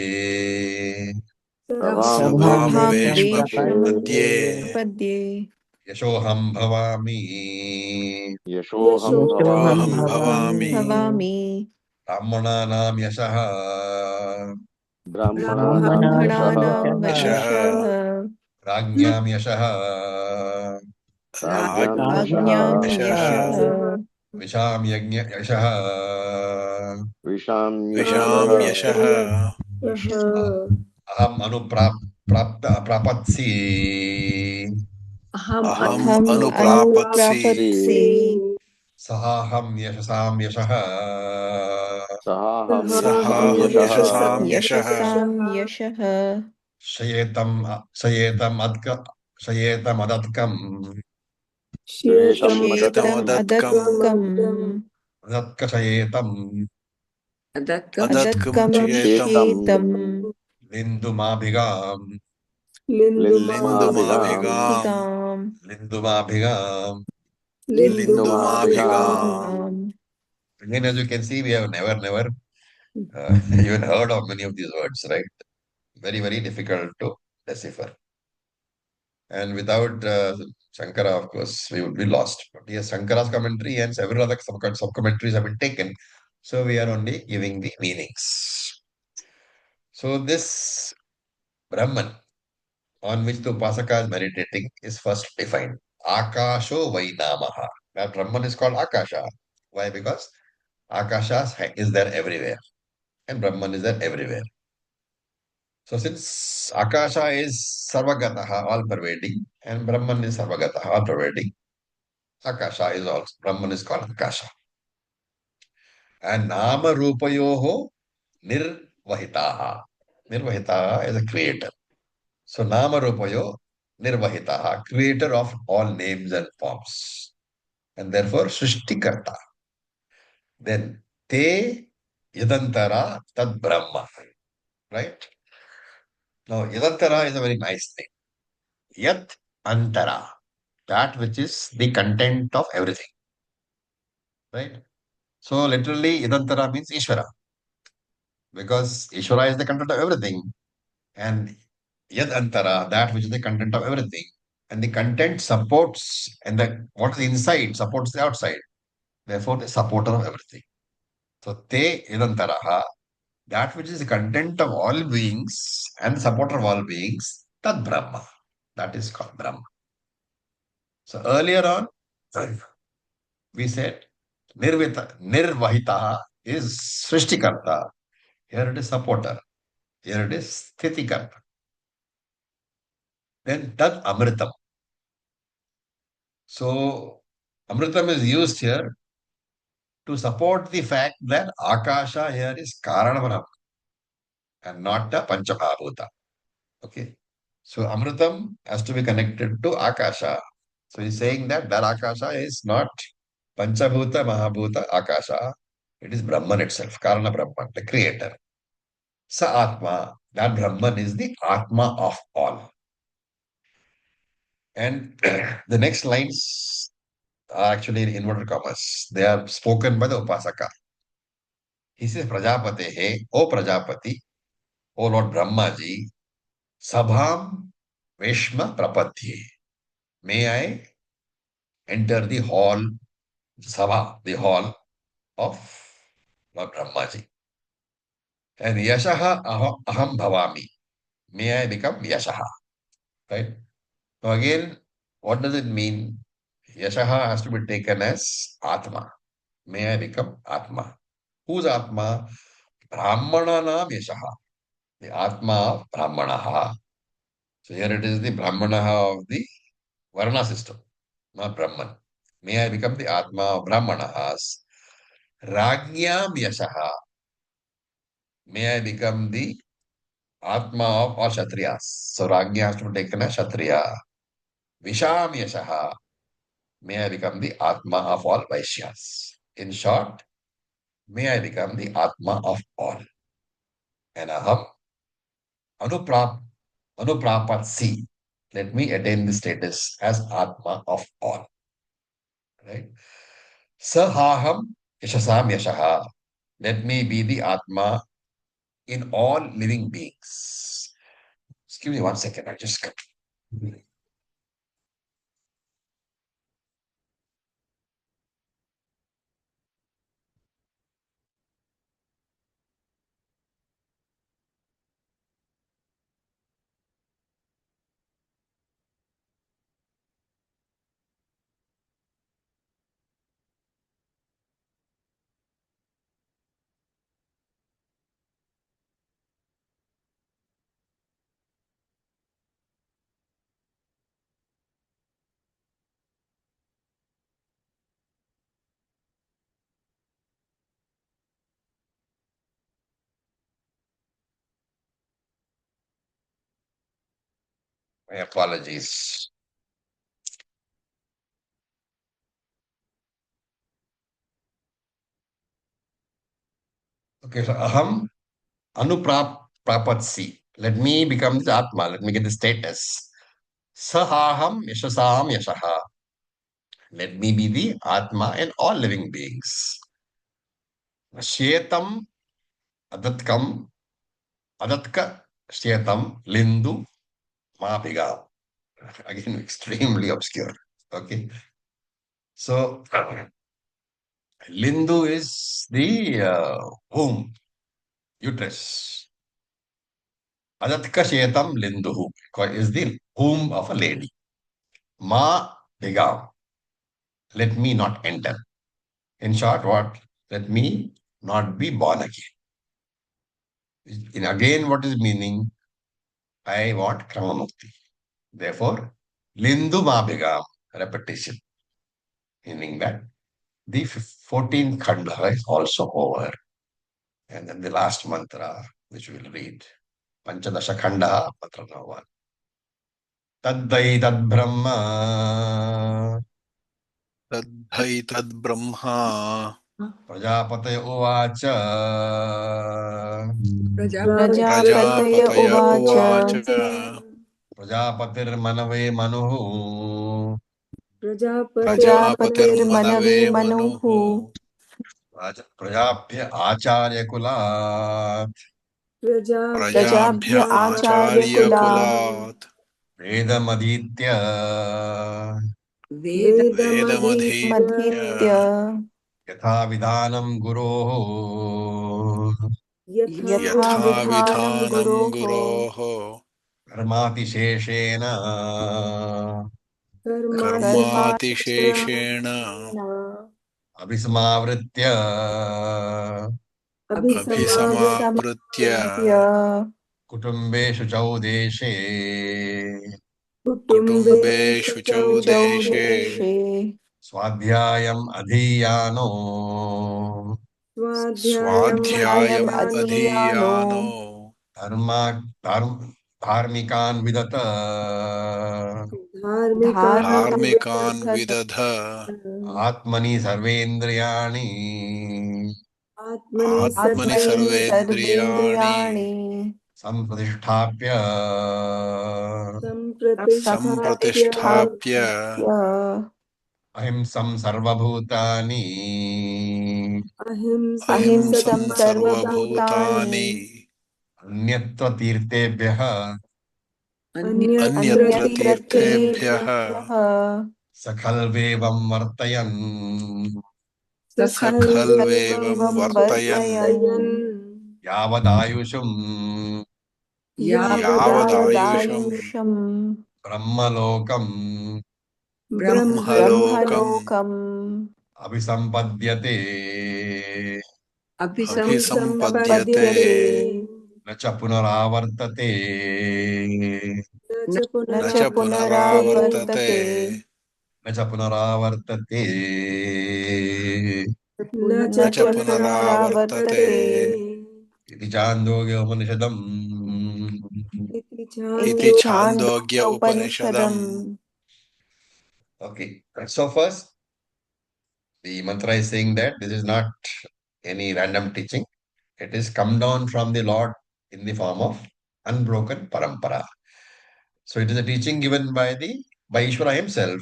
सभां सभां वेश्म वेश्म प्रपद्ये प्रपद्ये यशोऽहं भवामि यशोऽहं यशोऽहं भवामि भवामि ब्राह्मणानां यशः ब्राह्मणानां यशः ब्राह्मणानां यशः यशः राज्ञां यशः राज्ञां यशः राज्ञां यशः विशां यज्ञ यशः विशां यशः विशां यशः अहम् प्रपत्सि अहम् अहम् अनुप्रापत्सि अनुप्रापत्सि सहाहं यशसां यशः सहाहं यशसां सहाहं यशः यशसां यशः शयेतं शयेतमदत्कम् श्वेतं शेतम् मदत्कम् अदत्कम् अदत्कशयेतम् अदत्कं शेतं शेतम् लिन्दुमाभिगाम् लिन्दुमाभिगाम् लिन्दुमाभिगाम् लिन्दुमाभिगाम् लिन्दुमाभिगाम् लिन्दुमाभिगाम् Again, as you can see, we have never even heard of many of these words, right? Very, very difficult to decipher. And without Shankara, of course, we would be lost. But yes, Shankara's commentary and several other sub-commentaries have been taken. So we are only giving the meanings. So this Brahman on which the Upasaka is meditating is first defined. Akasho Vainamaha. That Brahman is called Akasha. Why? Because Akasha is there everywhere and Brahman is there everywhere. So since Akasha is Sarvagataha, all pervading, and Brahman is Sarvagataha, all pervading, Akasha is also, Brahman is called Akasha. And Nama Rupayoho Nirvahitaha. Nirvahitaha is a creator. So Nama Rupayo Nirvahitaha, creator of all names and forms. And therefore Srishtikarta. Then Te Yadantara Tad Brahma. Right? Now Yadantara is a very nice thing. Yat Antara. That which is the content of everything. Right? So literally Yadantara means Ishvara. Because Ishvara is the content of everything. And Yad Antara, that which is the content of everything. And the content supports, and the what is inside supports the outside. Therefore, the supporter of everything. So Te Yadantaraha, that which is the content of all beings and the supporter of all beings, Tad Brahma. That is called Brahma. So earlier on, we said Nirvahitaha is Srishtikarta. Here it is supporter. Here it is Sthitikarta. Then Tad Amritam. So Amritam is used here to support the fact that Akasha here is Karana Brahma and not a Panchabhabuta. Okay. So Amritam has to be connected to Akasha. So he's saying that Akasha is not Panchabhuta, Mahabhuta, Akasha. It is Brahman itself, Karana Brahman, the creator. Sa Atma, that Brahman is the Atma of all. And the next lines are actually in inverted commas. They are spoken by the Upasaka. He says, Prajapatehe, O Prajapati, O Lord Brahmaji, Sabham Veshma Prapadye. May I enter the hall, Sabha, the hall of Lord Brahmaji. And Yashaha Aham Bhavami. May I become Yashaha. Right? Now again, what does it mean? Yashaha has to be taken as Atma. May I become Atma. Who's Atma? Brahmananam Yashaha. The Atma of Brahmanaha. So here it is the Brahmanaha of the Varna system, not Brahman. May I become the Atma of Brahmanahas. Rajñam Yashaha. May I become the Atma of all Kshatriyas. So Rajnya has to be taken as Kshatriya. Visham Yashaha. May I become the Atma of all Vaishyas. In short, may I become the Atma of all. And Aham Anuprap Anuprapatsi. Let me attain the status as Atma of all. Right? Sahaham Yashasam Yashaha. Let me be the Atma in all living beings. Excuse me 1 second. I just my apologies. Okay, so Aham Anuprapatsi. Let me become the Atma. Let me get the status. Sahaham Yashasam Yashaha. Let me be the Atma in all living beings. Shetam Adatkam Adatka Shetam Lindu Mapiga. Again, extremely obscure. Okay. So Lindu is the womb, uterus. Adatka Shetam Linduhu is the womb of a lady. Ma Bigam. Let me not enter. In short, what? Let me not be born again. Again, what is meaning? I want Kramamukti. Therefore, Lindu Mabhigam, repetition, meaning that the 14th Khanda is also over. And then the last mantra, which we'll read, Panchadasha Khanda, mantra number 1. Taddai Tad Brahma Tadhai tad Brahma Prajapate Uvacha प्रजापतय Prajapataya उवाच Uvacha Prajapatirmanave Manuhu प्रजापतिर्मनवे Prajapatirmanave मनुः Manuhu Prajapya Acharya Kulat प्रजाभ्य Prajabhya Acharya आचार्यकुलात् Kulat Vedamaditya मधीत्य Vedamadhitya Yatha Vidhanam Guroho यथा Yatha विधानं Vidhanam गुरोः Guroho Karmati Sheshena कर्मातिशेषेण Karmatisheshena Abhismavritya Abhisamavritya अभिसमावृत्य Kutumbeshu Chaudeshe Kutumbeshu शुचौ Chaudeshe देशे Swadhyayam Adhiyano स्वाध्यायम् Swadhyayam अधीयानो Adhiyano Dharmikan Vidata धार्मिकान् Dharmikan विदधत Vidadha Atmani Sarvendriyani Atmani आत्मनि Sarvendriyani सर्वेन्द्रियाणि Sampradishtapya Sampratishthapya संप्रतिष्ठाप्य Ahimsam Sarvabhutani अहिंसं Ahimsam सर्वभूतानि Sarvabhutani Anyatra Tirtebhya Anyatra अन्यत्र Tirthebhyaha तेभ्यः Sakhalvevam Vartayan Sakhalvevam सकलमेवं Vartayan वर्तयन् Yavadayusham Yavadayusham यावदायुष्यम् Brahmalokam Brahmalokam ब्रह्मलोकम् Abhisampadyate Abhisampadyate सम्पद्यते Nacha Punaravartate न च Nacha पुनरावर्तते Punaravartate Nacha Punaravartate न Nacha च Punaravartate पुनरावर्तते Iti Chandogya Upanishadam Iti Chandogya Chandogya Upanishadam. Upanishadam. Okay. So first, the mantra is saying that this is not any random teaching. It is come down from the Lord in the form of unbroken parampara. So it is a teaching given by Ishvara himself.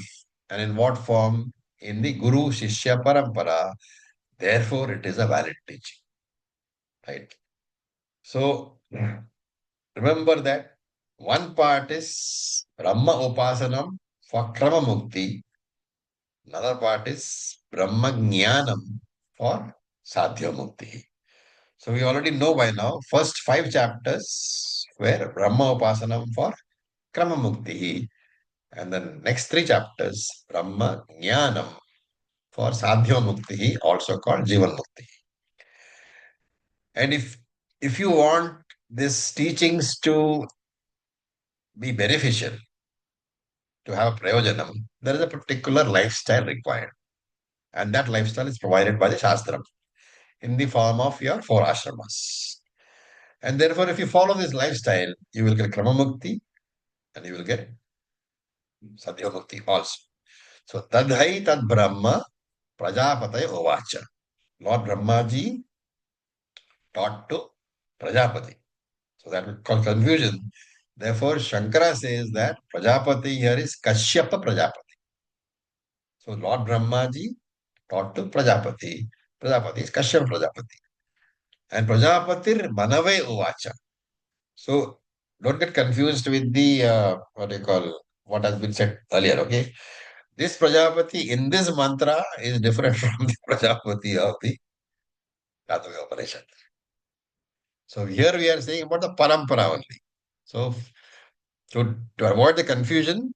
And in what form? In the Guru Shishya Parampara. Therefore, it is a valid teaching. Right? So remember that one part is Brahma Upasanam for Krama Mukti. Another part is Brahma Jnanam for Sadhya Mukti. So we already know by now, first 5 chapters were Brahma Upasanam for Krama Mukti. And the next 3 chapters, Brahma Jnanam for Sadhya Mukti, also called Jivan Mukti. And if you want these teachings to be beneficial, to have prayojanam, there is a particular lifestyle required. And that lifestyle is provided by the Shastram in the form of your 4 ashramas. And therefore, if you follow this lifestyle, you will get Krama Mukti and you will get Sadhya Mukti also. So, Tadhai Tad Brahma Prajapataya Ovacha. Lord Brahmaji taught to Prajapati. So that will cause confusion. Therefore, Shankara says that Prajapati here is Kashyapa Prajapati. So Lord Brahmaji taught to Prajapati. Prajapati is Kashyapa Prajapati. And Prajapatir Manave Uvacha. So don't get confused with the, what has been said earlier, okay? This Prajapati in this mantra is different from the Prajapati of the Chandogya Upanishad. So here we are saying about the parampara only. So to avoid the confusion,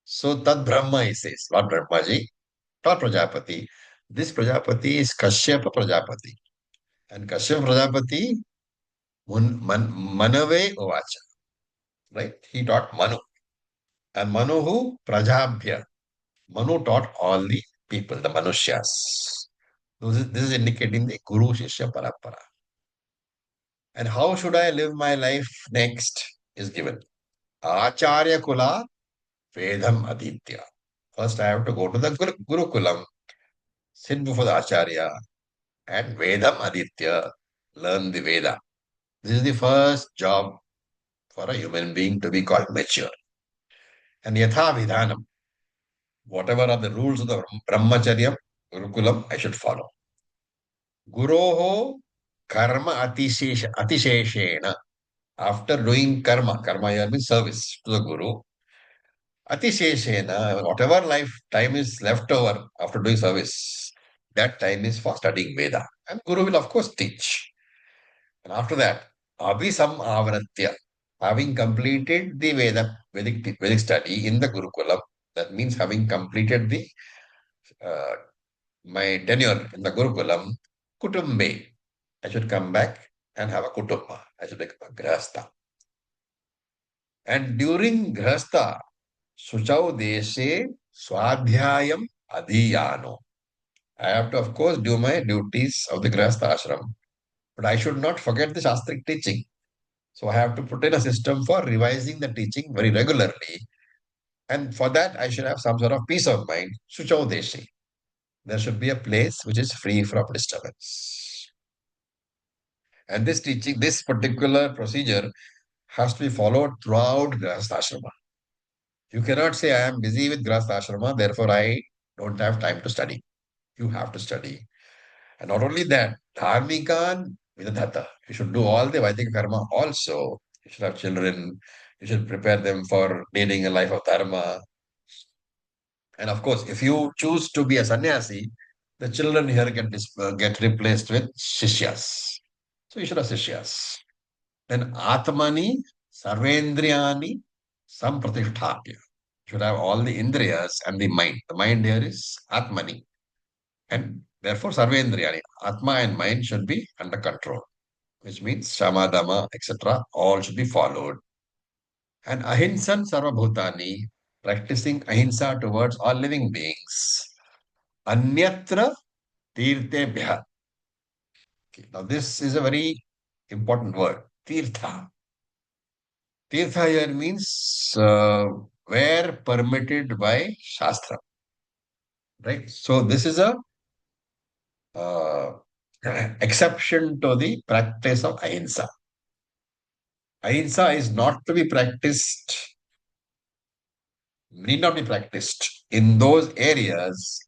so Tad Brahma he says, Lord Brahmaji, taught Prajapati. This Prajapati is Kashyapa Prajapati. And Kashyapa Prajapati Manave Ovacha. Right? He taught Manu. And Manu who? Prajabhya. Manu taught all the people, the Manushyas. This is indicating the Guru Shishya Parampara. And how should I live my life next is given. Acharya Kula Vedam Aditya. First, I have to go to the Gurukulam, sit before the Acharya, and Vedam Aditya, learn the Veda. This is the first job for a human being to be called mature. And Yatha Vidhanam, whatever are the rules of the Brahmacharyam, Gurukulam, I should follow. Guroho Karma Atisheshena. After doing karma here means service to the Guru, Atisheshena, whatever life time is left over after doing service, that time is for studying Veda. And Guru will, of course, teach. And after that, Abhisam Avratya, having completed the Vedic study in the Gurukulam, that means having completed the uh, my tenure in the Gurukulam, Kutumbe, I should come back and have a Kutumba. I should become a Grahastha. And during Grahastha, Suchau Deshe Swadhyayam Adhiyano. I have to, of course, do my duties of the Grahastha ashram, but I should not forget the Shastric teaching. So I have to put in a system for revising the teaching very regularly. And for that, I should have some sort of peace of mind. Suchau Deshe. There should be a place which is free from disturbance. And this teaching, this particular procedure has to be followed throughout Grahastha ashrama. You cannot say, I am busy with Grahastha ashrama, therefore I don't have time to study. You have to study. And not only that, dharmikan vidadhata. You should do all the Vaidika karma also. You should have children. You should prepare them for leading a life of dharma. And of course, if you choose to be a sannyasi, the children here get replaced with shishyas. So you should have shishyas. Then atmani sarvendriyani sampratisthapya. You should have all the indriyas and the mind. The mind here is atmani. And therefore, sarvendriyani, atma and mind should be under control, which means shama, dama, etc. all should be followed. And ahimsan sarvabhutani, practicing ahimsa towards all living beings. Anyatra tirtebhya. Okay, now this is a very important word, tirtha. Tirtha here means where permitted by Shastra. Right? So this is a uh, exception to the practice of ahimsa. Ahimsa is not to be practiced, need not be practiced in those areas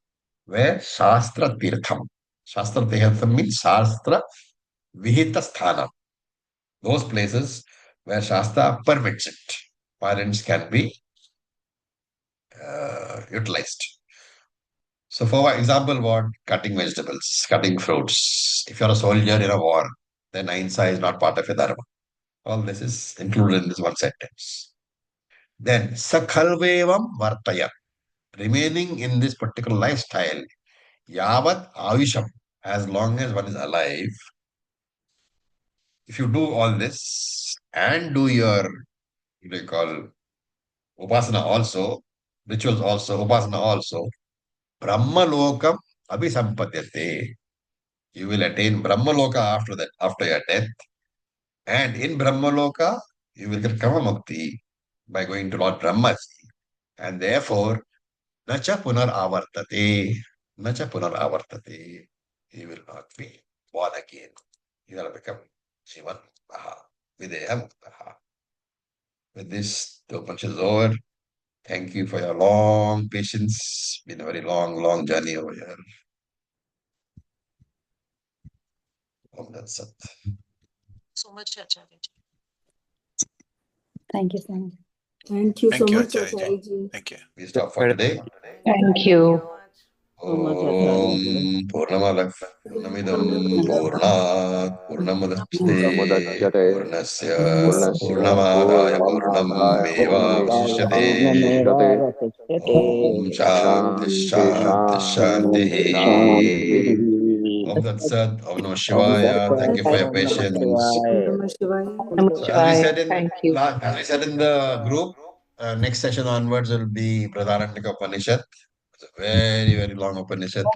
where Shastra Tirtham. Shastra Tirtham means Shastra Vihita Sthanam. Those places where Shastra permits it. Parents can be utilized. So, for example, what? Cutting vegetables, cutting fruits. If you're a soldier in a war, then ahimsa is not part of your dharma. All this is included in this one sentence. Then, sakhalvevam vartaya. Remaining in this particular lifestyle, yavat avisham, as long as one is alive. If you do all this and do your, what do you call, upasana also, rituals also, upasana also, brahma lokam abhisampadyate. You will attain Brahmaloka after that, after your death. And in Brahmaloka, you will get Kama Mukti by going to Lord Brahma. And therefore, Nacha Punar Avartate. Nacha Punar Avartate. You will not be born again. You will become Shivan Maha. Videha Muktaha. With this, the Upanishad is over. Thank you for your long patience. Been a very long journey over here. Om Tat Sat. So much, Acharya. Thank you so much. Thank you so Thank you, much, Acharya ji. Acharya ji. Thank you. We stop for today. Thank you. Om Purnamada Purnamidam Purnat Purnamadachte Purnamudachyate Purnasya Purnasya Purnamadaya Purnam Purnamādaya Eva Vasishyate Om Shanti Shanti Shanti Shanti Shanti Shanti. Om Tat Sat Om Namah Om Shivaya. Thank you for Tat your Om Namah patience. Om Shivaya. Namah Shivaya. So as we Namaskar. said in Thank you. the group, next session onwards will be Pradaranyaka Upanishad. It's a very long Upanishad.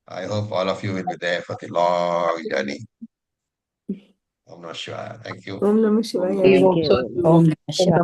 I hope all of you will be there for the long journey. Om Namah Shivaya. Thank you. Om Namah Shivaya. We Thank also you. Om Namah Shivaya.